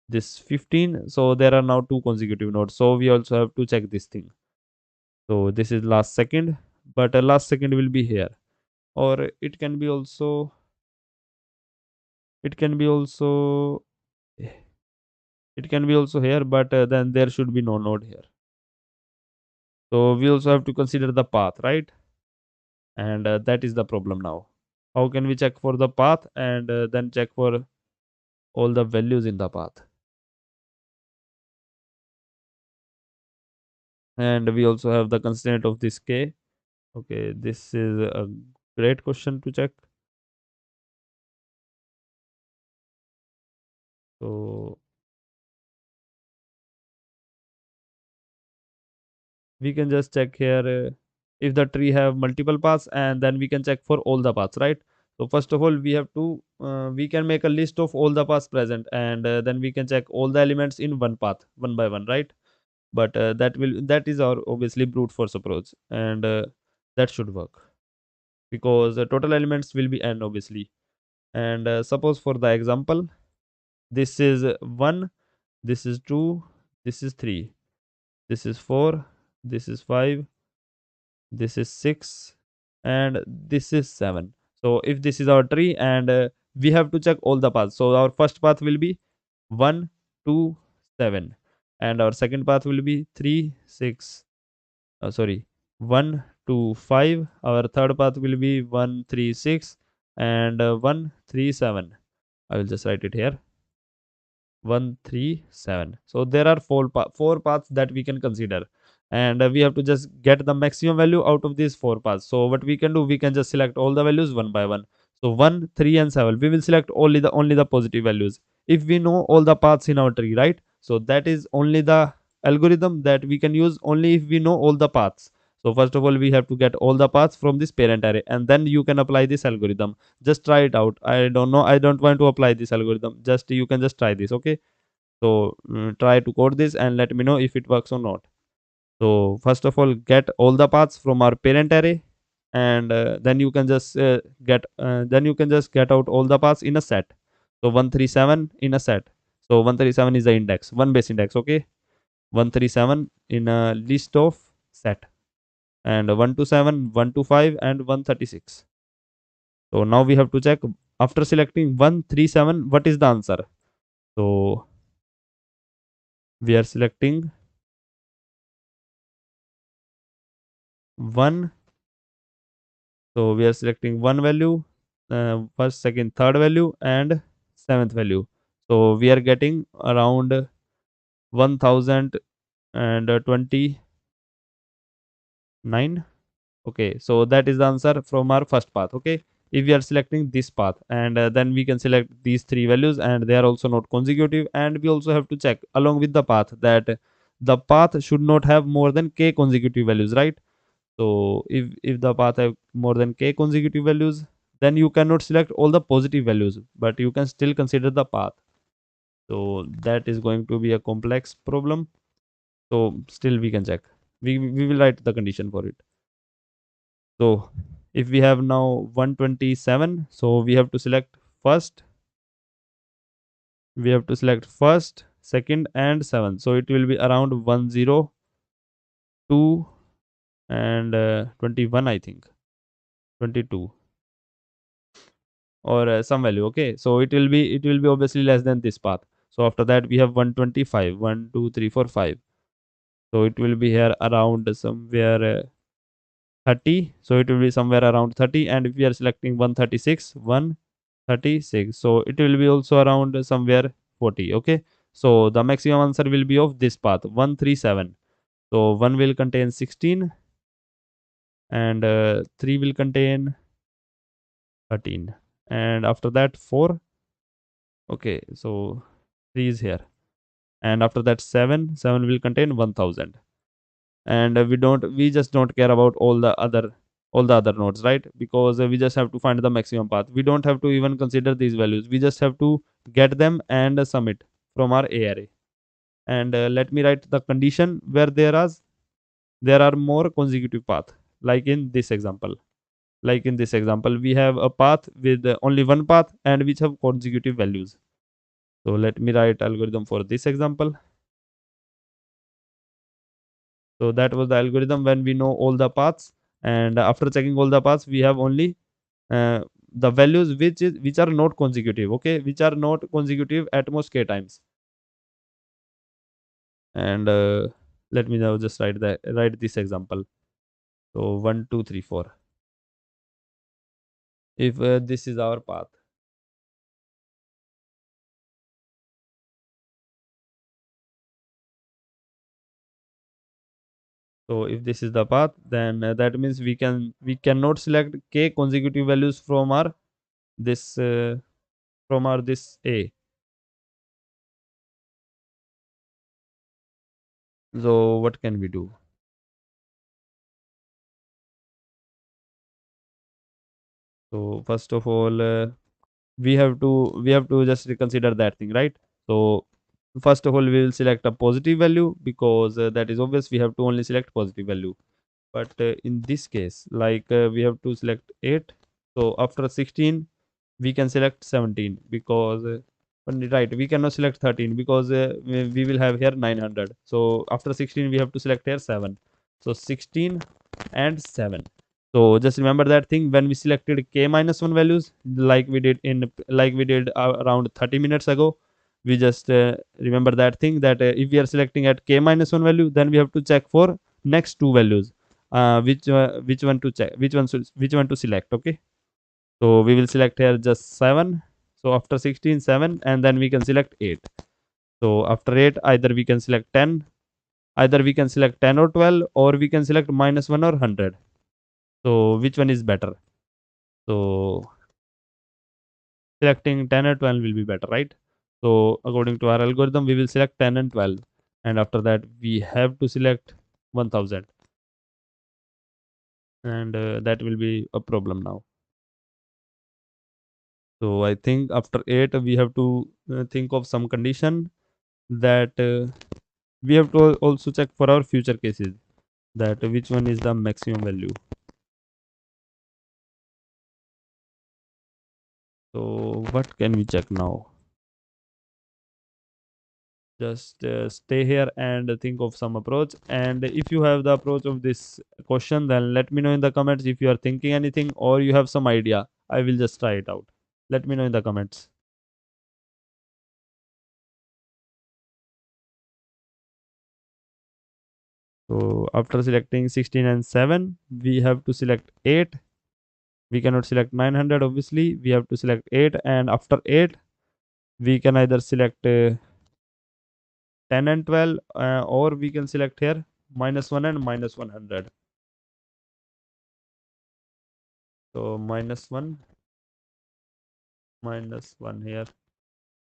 this 15. So there are now two consecutive nodes, so we also have to check this thing. So this is last second, but last second will be here, or it can be also it can be also here, but then there should be no node here. So we also have to consider the path, right? And that is the problem now. How can we check for the path and then check for all the values in the path? And we also have the constraint of this k. Okay, this is a great question to check. So we can just check here if the tree have multiple paths, and then we can check for all the paths, right? So first of all, we can make a list of all the paths present, and then we can check all the elements in one path one by one, right? But that is our obviously brute force approach, and that should work, because the total elements will be n obviously. And suppose for the example, this is 1, this is 2, this is 3, this is 4, this is 5, this is 6, and this is 7. So if this is our tree, and we have to check all the paths. So our first path will be 1, 2, 7, and our second path will be 3, 6, sorry, 1, 2, 5. Our third path will be 1, 3, 6, and 1, 3, 7. I will just write it here, 1, 3, 7. So there are four paths that we can consider, and we have to just get the maximum value out of these four paths. So what we can do, we can just select all the values one by one. So 1, 3, and 7, we will select only the positive values if we know all the paths in our tree, right? So that is only the algorithm that we can use only if we know all the paths. So first of all, we have to get all the paths from this parent array, and then you can apply this algorithm. Just try it out. I don't know, I don't want to apply this algorithm, just you can just try this, okay? So try to code this and let me know if it works or not. So first of all, get all the paths from our parent array, and then you can just get out all the paths in a set. So 137 in a set. So 137 is the index, one base index, okay? 137 in a list of set, and 127, 125, and 136. So now we have to check, after selecting 137, what is the answer? So we are selecting 1. So we are selecting one value, first, second, third value, and seventh value. So we are getting around 1029. Okay, so that is the answer from our first path. Okay, if we are selecting this path, and then we can select these three values, and they are also not consecutive, and we also have to check along with the path that the path should not have more than k consecutive values, right? So if the path have more than k consecutive values, then you cannot select all the positive values, but you can still consider the path. So that is going to be a complex problem. So still we can check. We will write the condition for it. So if we have now 127, so first, we have to select first, second, and 7. So it will be around 102 and 21, I think, 22 or some value. Okay, so it will be obviously less than this path. So after that we have 125, 1, 2, 3, 4, 5. So it will be here around somewhere 30. So it will be somewhere around 30. And if we are selecting 136, 136, so it will be also around somewhere 40. Okay, so the maximum answer will be of this path 137. So 1 will contain 16, and 3 will contain 13, and after that 4. Okay, so 3 is here, and after that 7 will contain 1000. And we just don't care about all the other nodes, right? Because we just have to find the maximum path. We don't have to even consider these values. We just have to get them and sum it from our a array. And let me write the condition where there are more consecutive path, like in this example. We have a path with only one path and which have consecutive values. So let me write algorithm for this example. So that was the algorithm when we know all the paths, and after checking all the paths, we have only uh, the values which are not consecutive. Okay, which are not consecutive at most k times. And let me now just write this example. So 1, 2, 3, 4. If this is our path, so if this is the path, then that means we cannot select k consecutive values this from our this a. So what can we do? So first of all, we have to just reconsider that thing, right? So first of all, we will select a positive value, because that is obvious. We have to only select positive value. But in this case, like we have to select 8. So after 16, we can select 17, because right, we cannot select 13, because we will have here 900. So after 16 we have to select here 7. So 16 and 7. So just remember that thing when we selected k minus 1 values, like we did around 30 minutes ago. We just remember that thing that if we are selecting at k minus 1 value, then we have to check for next two values, which one to check, which one to select. Okay, so we will select here just 7. So after 16, 7, and then we can select 8. So after 8, either we can select 10, either we can select 10 or 12, or we can select minus 1 or 100. So which one is better? So selecting 10 or 12 will be better, right? So according to our algorithm, we will select 10 and 12. And after that, we have to select 1000. And that will be a problem now. So I think after 8, we have to think of some condition that we have to also check for our future cases, that which one is the maximum value. So what can we check now? Just stay here and think of some approach. And if you have the approach of this question, then let me know in the comments. If you are thinking anything or you have some idea, I will just try it out. Let me know in the comments. So after selecting 16 and 7, we have to select 8. We cannot select 900, obviously. We have to select 8, and after 8, We can either select 10 and 12, or we can select here -1 and -100. So -1, -1 here.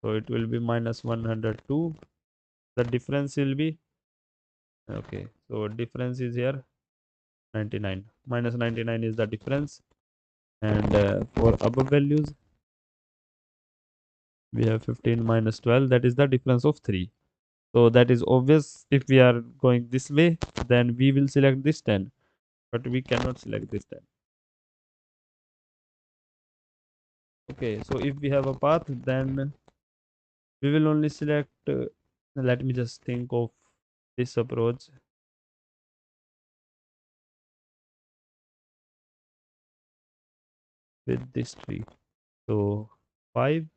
So it will be -102. The difference will be, okay. So difference is here 99. -99 is the difference. And for above values, we have 15 minus 12. That is the difference of 3. So that is obvious. If we are going this way, then we will select this 10. But we cannot select this 10. Okay, so if we have a path, then we will only select, let me just think of this approach. With this tree. So 5,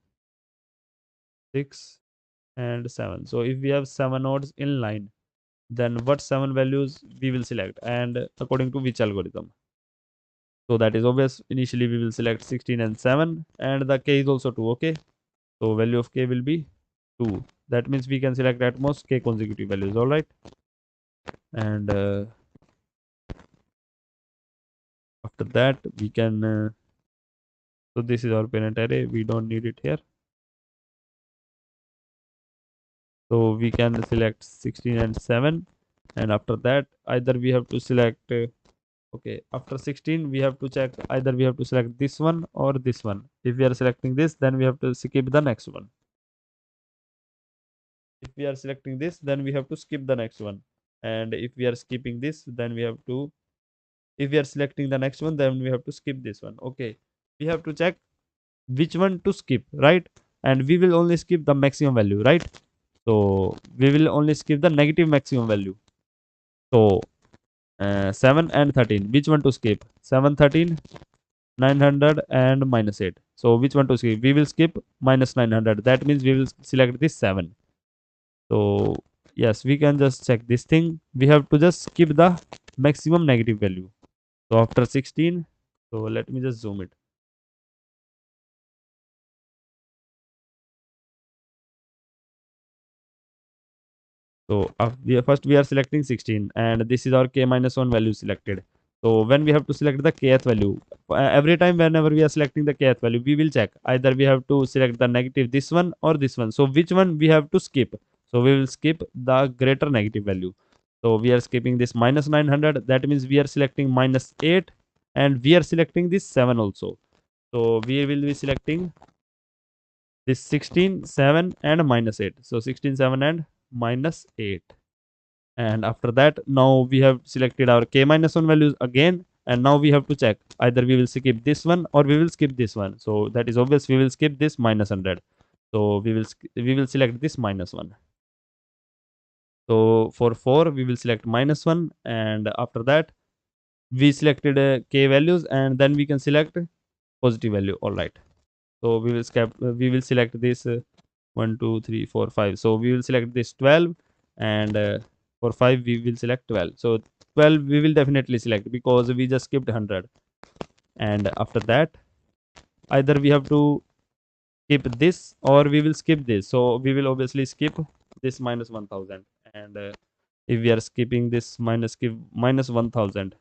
6, and 7. So if we have 7 nodes in line, then what 7 values we will select, and according to which algorithm? So that is obvious. Initially we will select 16 and 7, and the k is also 2. Okay, so value of k will be 2. That means we can select at most k consecutive values. All right, and after that we can so this is our parent array. We don't need it here, so we can select 16 and 7, and after that either we have to select okay, after 16 we have to check, either we have to select this one or this one. If we are selecting this, then we have to skip the next one. If we are selecting this, then we have to skip the next one. And if we are skipping this, then we have to, if we are selecting the next one, then we have to skip this one. Okay, we have to check which one to skip, right? And we will only skip the maximum value, right? So we will only skip the negative maximum value. So 7 and 13, which one to skip? 7, 13, 900 and -8. So which one to skip? We will skip -900. That means we will select this 7. So yes, we can just check this thing. We have to just skip the maximum negative value. So after 16, so let me just zoom it. So first we are selecting 16, and this is our k-1 value selected. So when we have to select the kth value, every time whenever we are selecting the kth value, we will check either we have to select the negative this one or this one. So which one we have to skip? So we will skip the greater negative value. So we are skipping this -900. That means we are selecting -8, and we are selecting this 7 also. So we will be selecting this 16, 7, and -8. So 16, 7, and -8. And after that, now we have selected our k-1 values again, and now we have to check either we will skip this one or we will skip this one. So that is obvious, we will skip this -100. So we will select this -1. So for 4 we will select -1, and after that we selected k values, and then we can select positive value. All right, so we will select this 1, 2, 3, 4, 5. So we will select this 12, and for 5 we will select 12. So 12 we will definitely select because we just skipped 100. And after that, either we have to skip this or we will skip this. So we will obviously skip this -1000. And if we are skipping this skip -1000,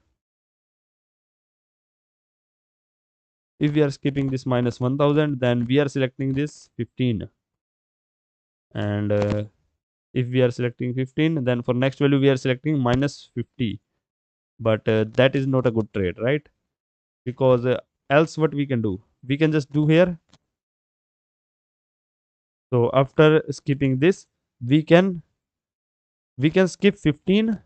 if we are skipping this -1000, then we are selecting this 15. And if we are selecting 15, then for next value we are selecting -50. But that is not a good trade, right? Because else what we can do, we can just do here. So after skipping this, we can skip 15,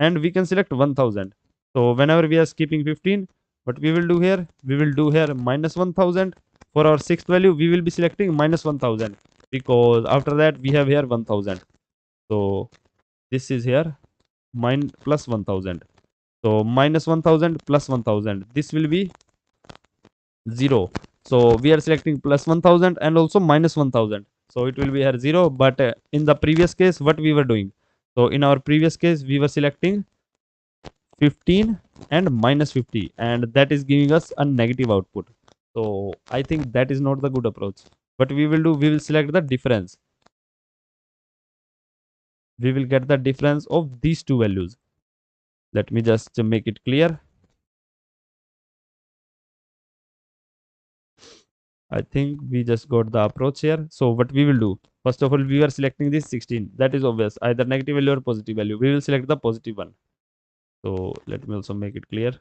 and we can select 1000. So whenever we are skipping 15, what we will do here, we will do here -1000. For our sixth value, we will be selecting -1000, because after that we have here 1000. So this is here mine plus 1000. So -1000 plus 1000, this will be 0. So we are selecting plus 1000 and also -1000. So it will be here 0. But in the previous case, what we were doing? So in our previous case, we were selecting 15 and -50, and that is giving us a negative output. So I think that is not the good approach. What we will do, we will select the difference. We will get the difference of these two values. Let me just make it clear. I think we just got the approach here. So what we will do, first of all, we are selecting this 16. That is obvious, either negative value or positive value. We will select the positive one. So let me also make it clear.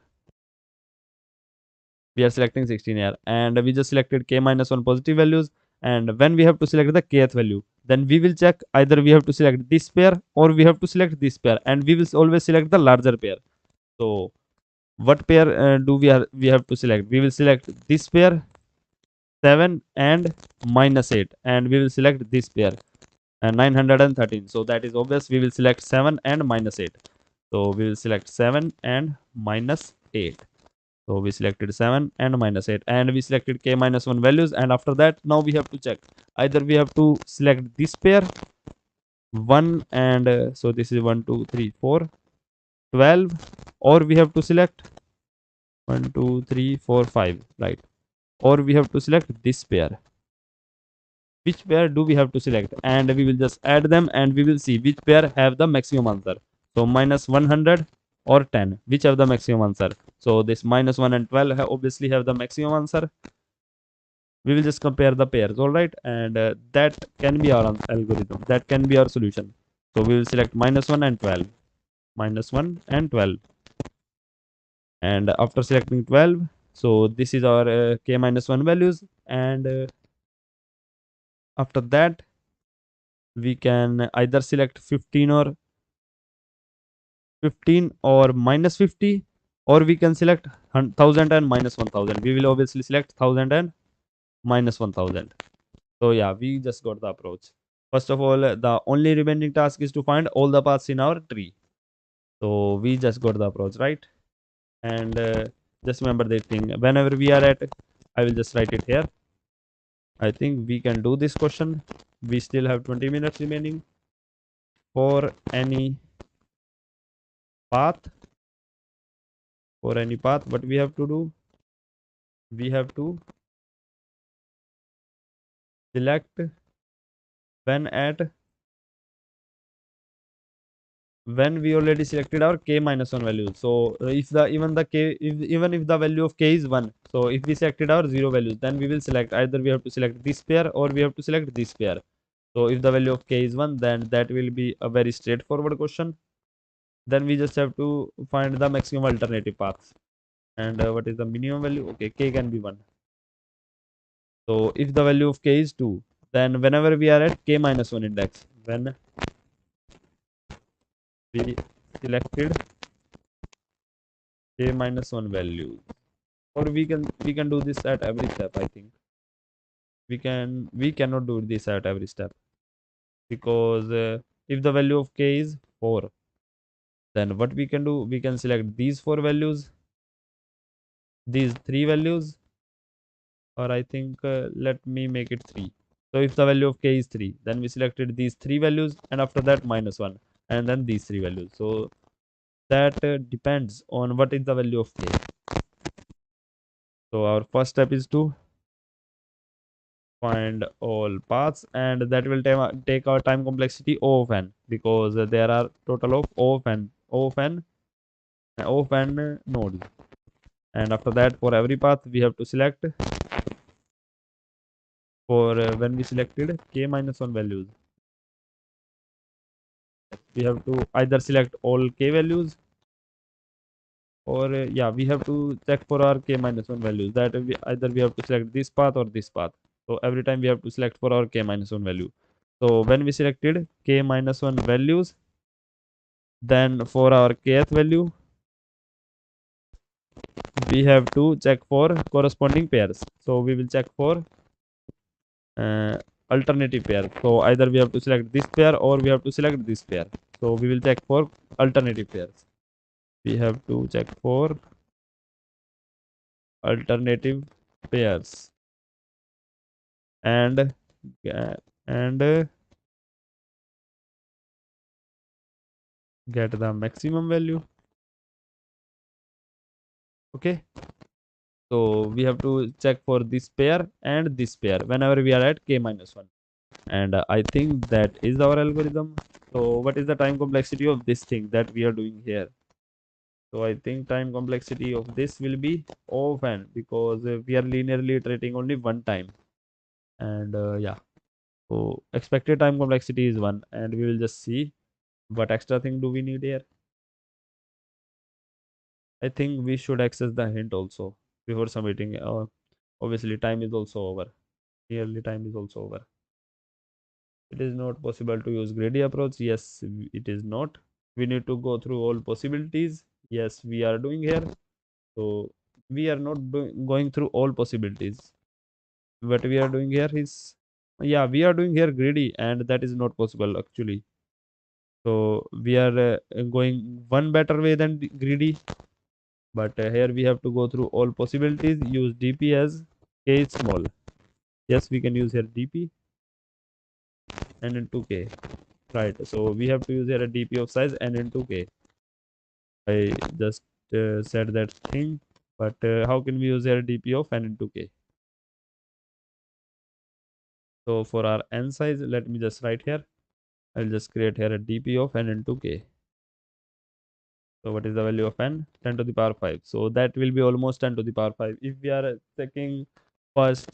We are selecting 16 here, and we just selected k minus 1 positive values. And when we have to select the kth value, then we will check either we have to select this pair or we have to select this pair, and we will always select the larger pair. So what pair do we have to select? We will select this pair 7 and minus 8, and we will select this pair and 913. So that is obvious, we will select 7 and minus 8. So we will select 7 and minus 8. So we selected 7 and minus 8, and we selected k minus 1 values. And after that, now we have to check either we have to select this pair 1 and so this is 1 2 3 4 12, or we have to select 1 2 3 4 5, right? Or we have to select this pair. Which pair do we have to select? And we will just add them, and we will see which pair have the maximum answer. So minus 100 or 10, which have the maximum answer? So this minus 1 and 12 obviously have the maximum answer. We will just compare the pairs, all right? And that can be our algorithm, that can be our solution. So we will select minus 1 and 12, minus 1 and 12. And after selecting 12, so this is our k minus 1 values. And after that, we can either select 15 or minus 50, or we can select 1000 and minus 1000. We will obviously select 1000 and minus 1000. So yeah, we just got the approach. First of all, the only remaining task is to find all the paths in our tree. So we just got the approach, right? And just remember that thing. Whenever we are at, I will just write it here. I think we can do this question. We still have 20 minutes remaining. For any path, what we have to do? We have to select when we already selected our k minus 1 value. So if the even the k even if the value of k is 1, so if we selected our 0 values, then we will select either we have to select this pair or we have to select this pair. So if the value of k is 1, then that will be a very straightforward question. Then we just have to find the maximum alternative paths. And what is the minimum value? Okay, k can be 1. So if the value of k is 2, then whenever we are at k minus 1 index, when we selected k minus 1 value, or we can do this at every step. I think we cannot do this at every step, because if the value of k is 4, then what we can do, we can select these 4 values, these 3 values, or I think let me make it 3. So if the value of k is 3, then we selected these 3 values, and after that minus 1, and then these 3 values. So that depends on what is the value of k. So our first step is to find all paths, and that will take our time complexity O of n, because there are total of O of n nodes. And after that, for every path we have to select, for when we selected k minus 1 values, we have to either select all k values, or yeah, we have to check for our k minus 1 values, that either we have to select this path or this path. So every time we have to select for our k minus 1 value. So when we selected k minus 1 values, then for our kth value, we have to check for corresponding pairs. So we will check for uh, alternative pair. So either we have to select this pair or we have to select this pair. So we will check for alternative pairs. We have to check for alternative pairs, and and get the maximum value. Okay. So we have to check for this pair and this pair whenever we are at k minus 1. And I think that is our algorithm. So what is the time complexity of this thing that we are doing here? So I think time complexity of this will be O of n, because we are linearly iterating only one time. And yeah, so expected time complexity is 1, and we will just see what extra thing do we need here. I think we should access the hint also before submitting. Obviously time is also over. Nearly time is also over. It is not possible to use greedy approach. Yes, it is not. We need to go through all possibilities. Yes, we are doing here. So we are not going through all possibilities. What we are doing here is, yeah, we are doing here greedy, and that is not possible actually. So we are going one better way than greedy, but here we have to go through all possibilities. Use DP as k is small. Yes, we can use here DP n into k. Right. So we have to use here a DP of size n into k. I just said that thing, but how can we use here a DP of n into k? So for our n size, let me just write here. I'll just create here a DP of n into k. So what is the value of n? 10 to the power 5. So that will be almost 10 to the power 5. If we are checking first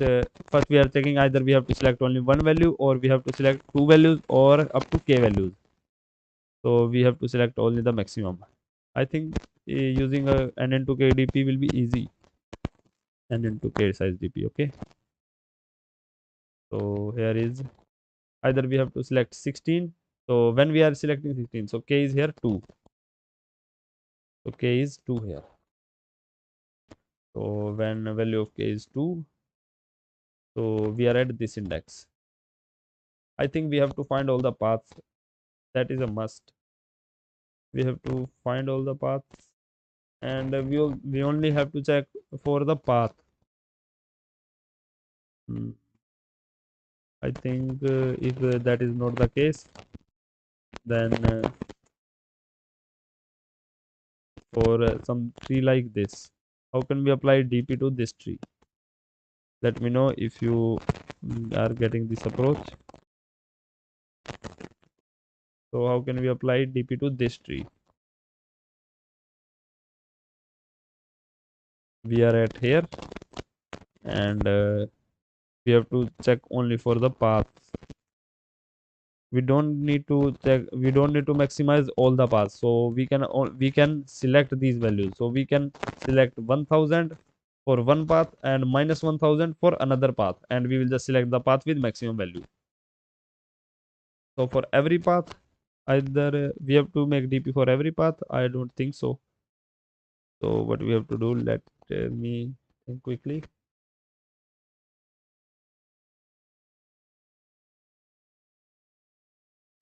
we are checking either we have to select only one value, or we have to select two values, or up to k values. So we have to select only the maximum. I think using a n into k DP will be easy. N into k size DP. Okay. So here is either we have to select 16. So when we are selecting 16, so k is here 2. So k is 2 here. So when value of k is 2, so we are at this index. I think we have to find all the paths. That is a must. We have to find all the paths, and we only have to check for the path. Hmm. I think if that is not the case, then for some tree like this, how can we apply DP to this tree? Let me know if you are getting this approach. So how can we apply DP to this tree? We are at here, and we have to check only for the paths. We don't need to check, we don't need to maximize all the paths. So we can select these values. So we can select 1000 for one path and minus 1000 for another path, and we will just select the path with maximum value. So for every path, either we have to make DP for every path. I don't think so. So what we have to do, let me think quickly.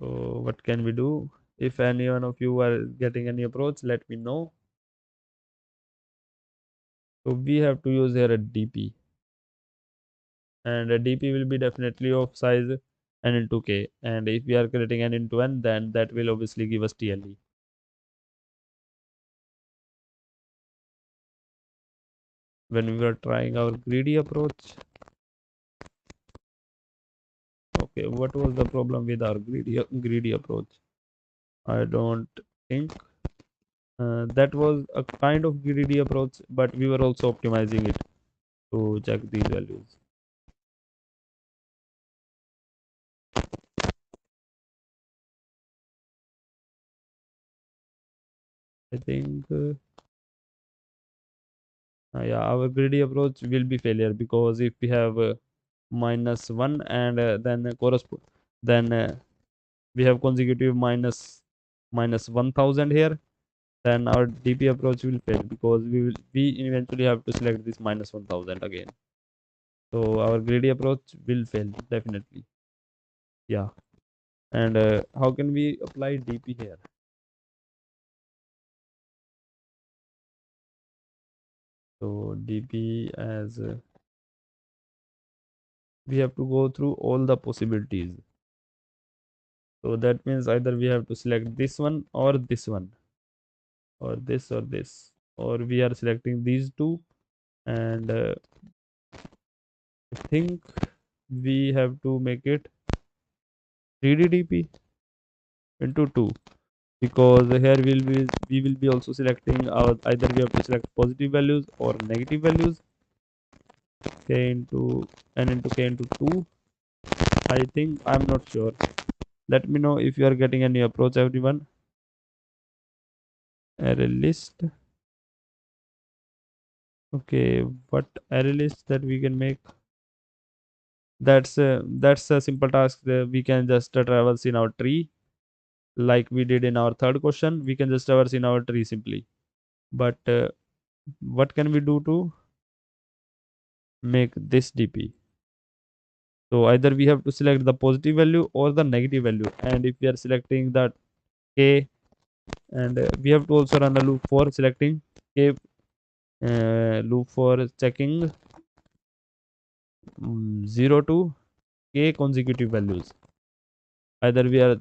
So what can we do? If any one of you are getting any approach, let me know. So we have to use here a DP, and a DP will be definitely of size n into k. And if we are creating n into n, then that will obviously give us TLE. When we were trying our greedy approach, okay, what was the problem with our greedy approach? I don't think that was a kind of greedy approach, but we were also optimizing it to check these values. I think yeah, our greedy approach will be failure, because if we have minus 1 and then we have consecutive minus 1000 here, then our DP approach will fail, because we eventually have to select this minus 1000 again. So our greedy approach will fail definitely. Yeah. And how can we apply DP here? So DP as we have to go through all the possibilities. So that means either we have to select this one or this one, or this or this, or we are selecting these two, and I think we have to make it 3DDP into 2, because here we will be also selecting our, either we have to select positive values or negative values. K into n into k into 2. I think, I'm not sure. Let me know if you are getting any approach, everyone. Array list. Okay, what array list that we can make? That's a simple task. We can just traverse in our tree like we did in our third question. We can just traverse in our tree simply. But what can we do to make this DP? So either we have to select the positive value or the negative value. And if we are selecting the k, and we have to also run a loop for selecting k, loop for checking 0 to k consecutive values. Either we are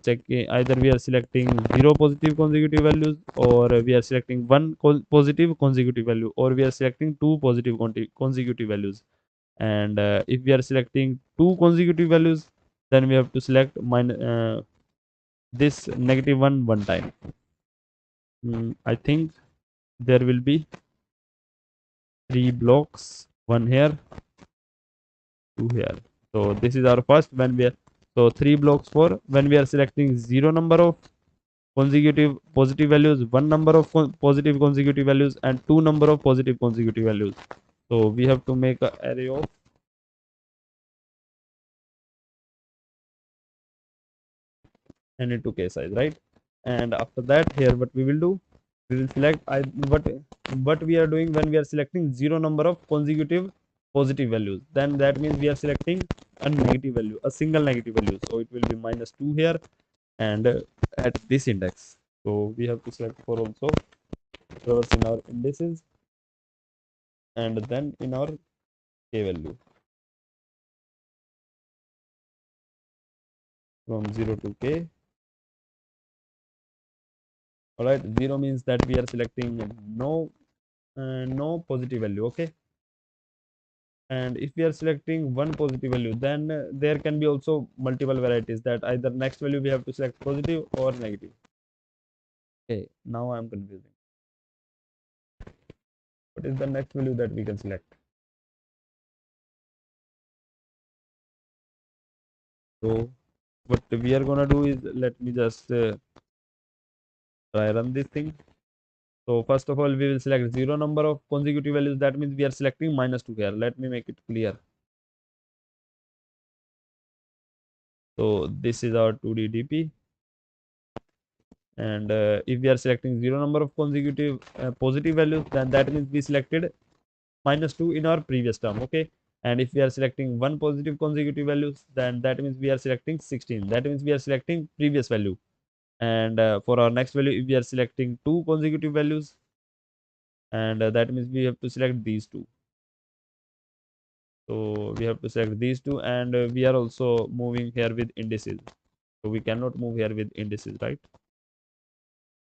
selecting 0 positive consecutive values, or we are selecting 1 positive consecutive value, or we are selecting 2 positive consecutive values. And if we are selecting 2 consecutive values, then we have to select this negative one time. I think there will be 3 blocks, one here, 2 here. So this is our first, when we are, so 3 blocks for when we are selecting 0 number of consecutive positive values, 1 number of positive consecutive values, and 2 number of positive consecutive values. So we have to make an array of n into k size, right? And after that, here what we will do, we will select what we are doing when we are selecting 0 number of consecutive positive values, then that means we are selecting a negative value, a single negative value. So it will be -2 here, and at this index. So we have to select for also traverse in our indices, and then in our k value from 0 to k. All right, 0 means that we are selecting no positive value. Okay, and if we are selecting one positive value, then there can be also multiple varieties, that either next value we have to select positive or negative. Okay, now I'm confusing. What is the next value that we can select? So what we are gonna do is, let me just try run this thing. So first of all, we will select 0 number of consecutive values. That means we are selecting -2 here. Let me make it clear. So this is our 2D DP. And if we are selecting 0 number of consecutive positive values, then that means we selected -2 in our previous term. Okay, and if we are selecting one positive consecutive values, then that means we are selecting 16. That means we are selecting previous value. And for our next value, if we are selecting 2 consecutive values, and that means we have to select these two. So we have to select these two, and we are also moving here with indices. So we cannot move here with indices, right?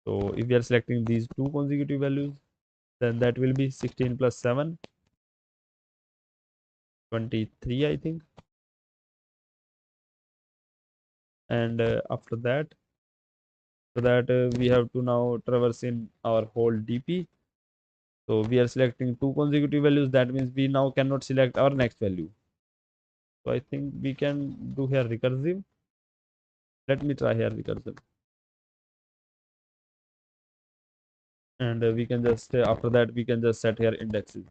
So if we are selecting these 2 consecutive values, then that will be 16 plus 7, 23, I think. And after that, so that we have to now traverse in our whole DP. So we are selecting 2 consecutive values. That means we now cannot select our next value. So I think we can do here recursive. Let me try here recursive. And we can just, after that, we can just set here indexes.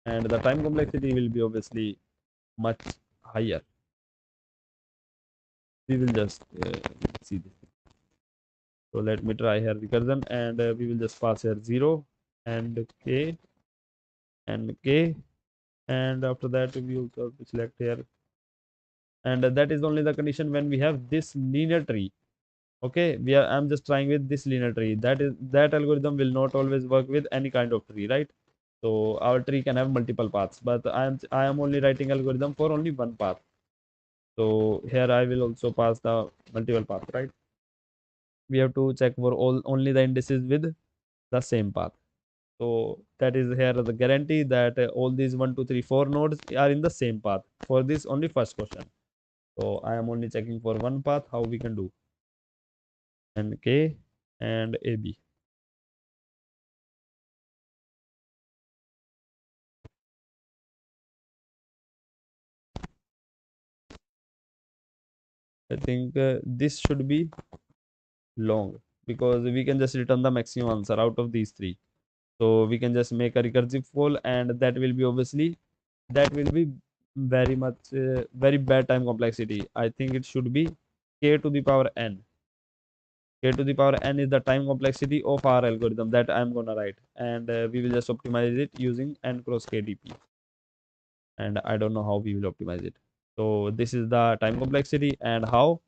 And the time complexity will be obviously much higher. We will just see this. So let me try here recursion, and we will just pass here 0 and k and k. And after that, we also have to select here, and that is only the condition when we have this linear tree. Okay, I'm just trying with this linear tree. That algorithm will not always work with any kind of tree, right? So our tree can have multiple paths, but I am only writing algorithm for only one path. So here I will also pass the multiple path, right? We have to check for all only the indices with the same path. So that is here the guarantee that all these 1, 2, 3, 4 nodes are in the same path for this only first question. So I am only checking for one path how we can do, and K and AB. I think this should be long because we can just return the maximum answer out of these three. So we can just make a recursive call, and that will be obviously that will be very much very bad time complexity. I think it should be k to the power n. K to the power n is the time complexity of our algorithm that I'm gonna write, and we will just optimize it using n cross kdp. And I don't know how we will optimize it. So this is the time complexity and how.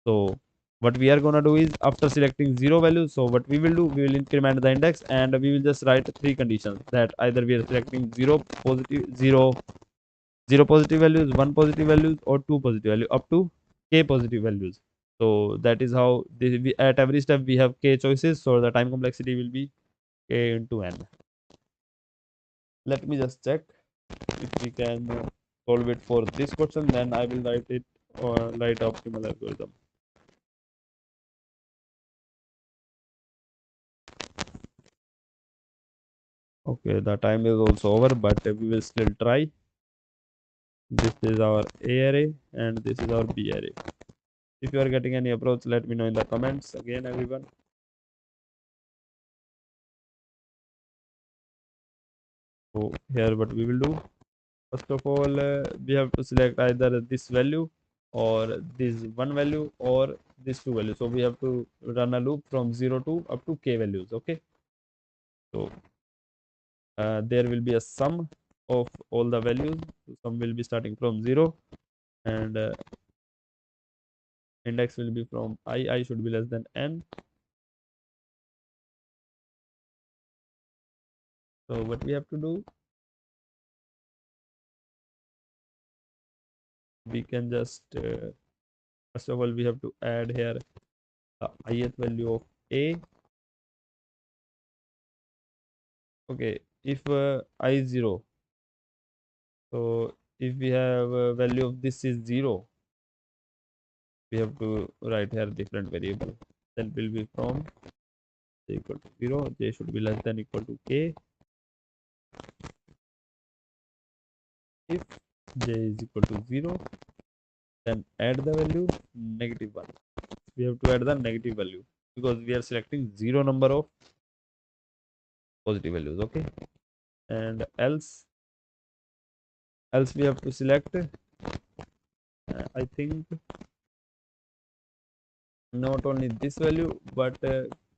So what we are gonna do is after selecting zero value, so what we will do, we will increment the index and we will just write three conditions that either we are selecting zero positive values, one positive values, or two positive value up to k positive values. So that is how at every step we have k choices. So the time complexity will be k into n. Let me just check if we can solve it for this question, then I will write it or write optimal algorithm. Okay, the time is also over, but we will still try. This is our A array and this is our B array. If you are getting any approach, let me know in the comments again, everyone. So here what we will do, first of all, we have to select either this value or this one value or this two value. So we have to run a loop from 0 to up to k values. Okay. So there will be a sum of all the values. So sum will be starting from 0 and index will be from I should be less than n. So what we have to do, we can just first of all we have to add here the ith value of a. Okay, if I is 0, so if we have a value of this is 0, we have to write here different variable that will be from j equal to 0, j should be less than equal to k. If j is equal to 0, then add the value -1. We have to add the negative value because we are selecting zero number of positive values. Okay, and else we have to select I think not only this value but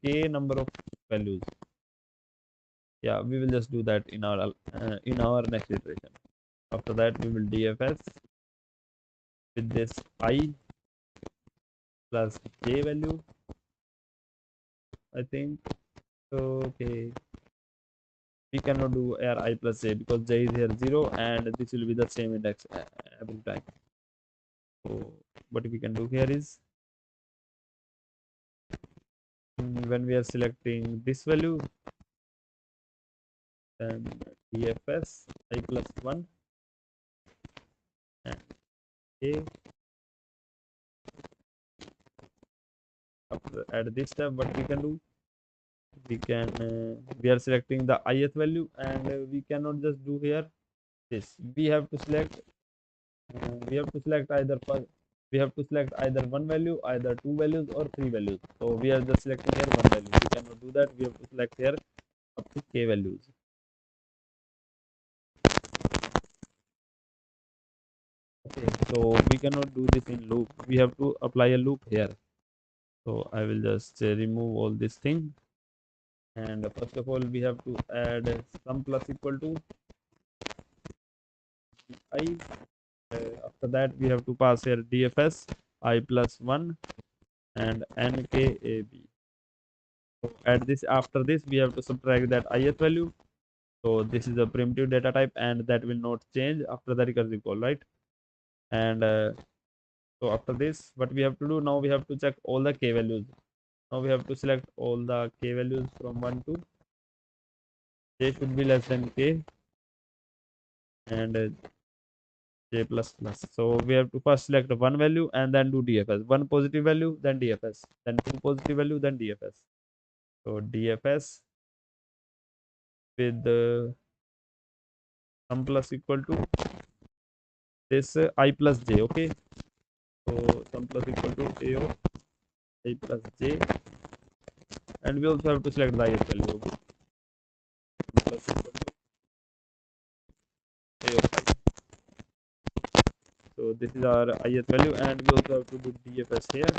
k number of values. Yeah, we will just do that in our next iteration. After that we will dfs with this I plus j value, I think. Okay, we cannot do air I plus j because j is here 0 and this will be the same index every time. So what we can do here is when we are selecting this value, then dfs I plus 1 and k. After at this step what we can do, we are selecting the ith value and we cannot just do here this. We have to select either we have to select either one value, either two values, or three values. So we are just selecting here one value. We cannot do that. We have to select here up to k values. Okay, so we cannot do this in loop. We have to apply a loop here. So I will just remove all this thing. And first of all, we have to add sum plus equal to I. After that, we have to pass here dfs I plus 1 and nkab. So at this, after this, we have to subtract that ith value. So this is a primitive data type and that will not change after the recursive call, right? And so after this, what we have to do now, we have to check all the k values. Now we have to select all the k values from 1 to j should be less than k and j plus plus. So we have to first select one value and then do DFS. One positive value, then DFS. Then two positive value, then DFS. So DFS with sum plus equal to this I plus j. Okay. So sum plus equal to a of I plus j, and we also have to select the ith value. Okay. Sum plus equal to a of I. So this is our ith value, and we also have to do DFS here.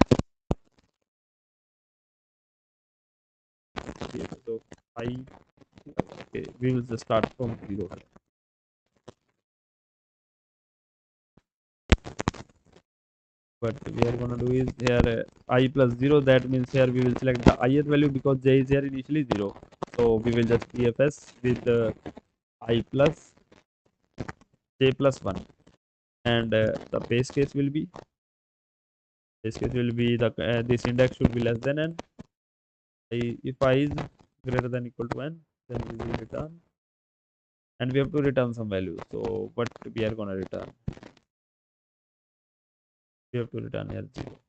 DFS of I. Okay, we will just start from 0. What we are going to do is here I plus 0. That means here we will select the ith value because j is here initially 0. So we will just DFS with I plus j plus 1, and the base case will be the this index should be less than n. If I is greater than equal to n, then we will return, and we have to return some value. So what we are going to return? We have to return here 0.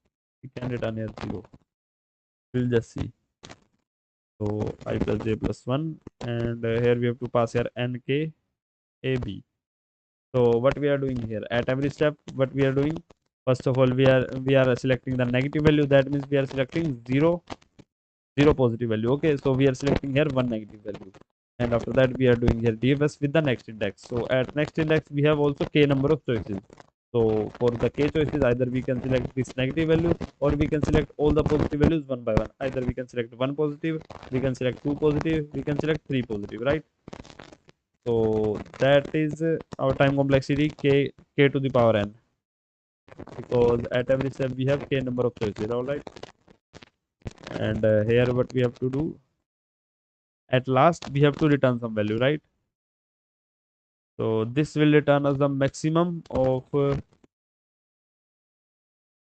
We can return here 0. We'll just see. So I plus j plus 1, and here we have to pass here nk ab. So what we are doing here at every step, what we are doing, first of all we are selecting the negative value. That means we are selecting 0 positive value. Okay, so we are selecting here one negative value, and after that we are doing here DFS with the next index. So at next index we have also k number of choices. So for the k choices, either we can select this negative value, or we can select all the positive values one by one. Either we can select one positive, we can select two positive, we can select three positive, right? So that is our time complexity k to the power n, because at every step we have k number of choices. All right, and here what we have to do, at last we have to return some value, right? So this will return us the maximum of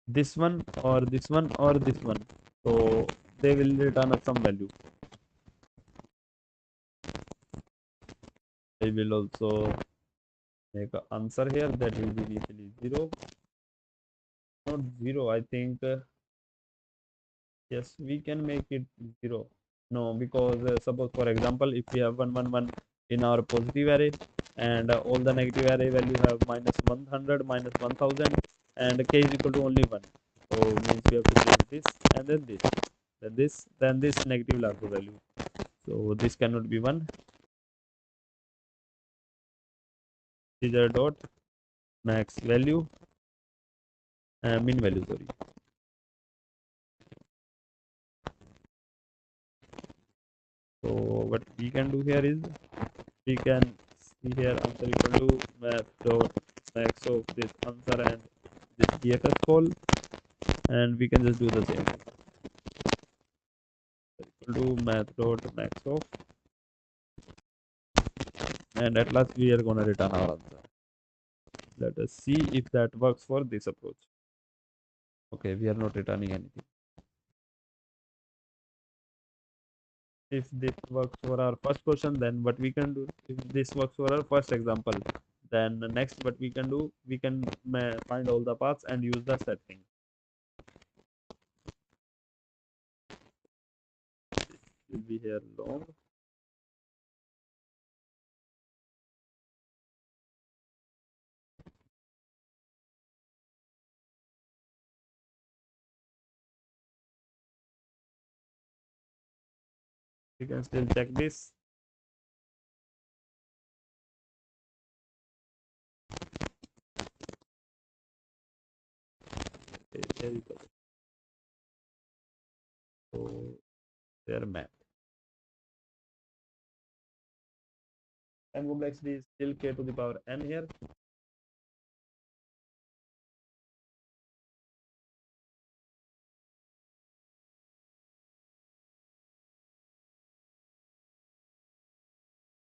this one or this one or this one. So they will return us some value. I will also make an answer here that will be initially 0. Not 0, I think. Yes, we can make it 0. No, because suppose for example, if we have 111 in our positive array, and all the negative array value have minus 100, minus 1000, and k is equal to only 1. So means we have to change this, and then this, then this negative larger value. So this cannot be 1. Teaser dot max value, min value, sorry. So what we can do here is, we can see here answer equal to math dot max of this answer and this DFS call, and we can just do the same thing. Equal to math dot max of, and at last we are gonna return our answer. Let us see if that works for this approach. Okay, we are not returning anything. If this works for our first question, then what we can do, if this works for our first example, then next what we can do, we can find all the paths and use the setting. Will be here long. You can still check this. Okay, there you go. So their map. And complexity is still k to the power n here.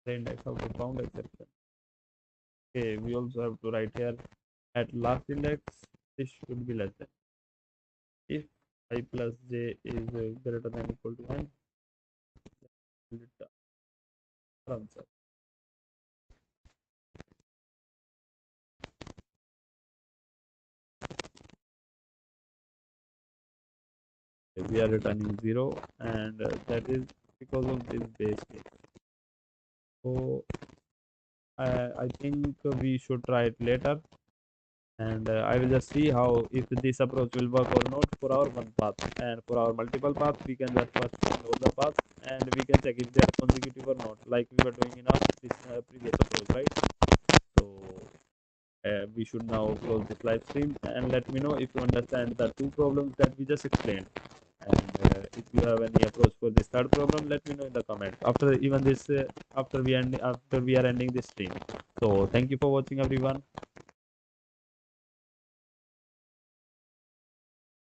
The index of the bound exception. Okay, we also have to write here at last index this should be less than. If I plus j is greater than equal to 1, answer. We are returning 0, and that is because of this base case. So I think we should try it later, and I will just see how if this approach will work or not for our one path. And for our multiple path, we can just first ignore the path, and we can check if they are consecutive or not, like we were doing in our this previous approach, right? So we should now close this live stream, and let me know if you understand the two problems that we just explained. And if you have any approach for this third problem, let me know in the comment after even this after we are ending this stream. So thank you for watching, everyone.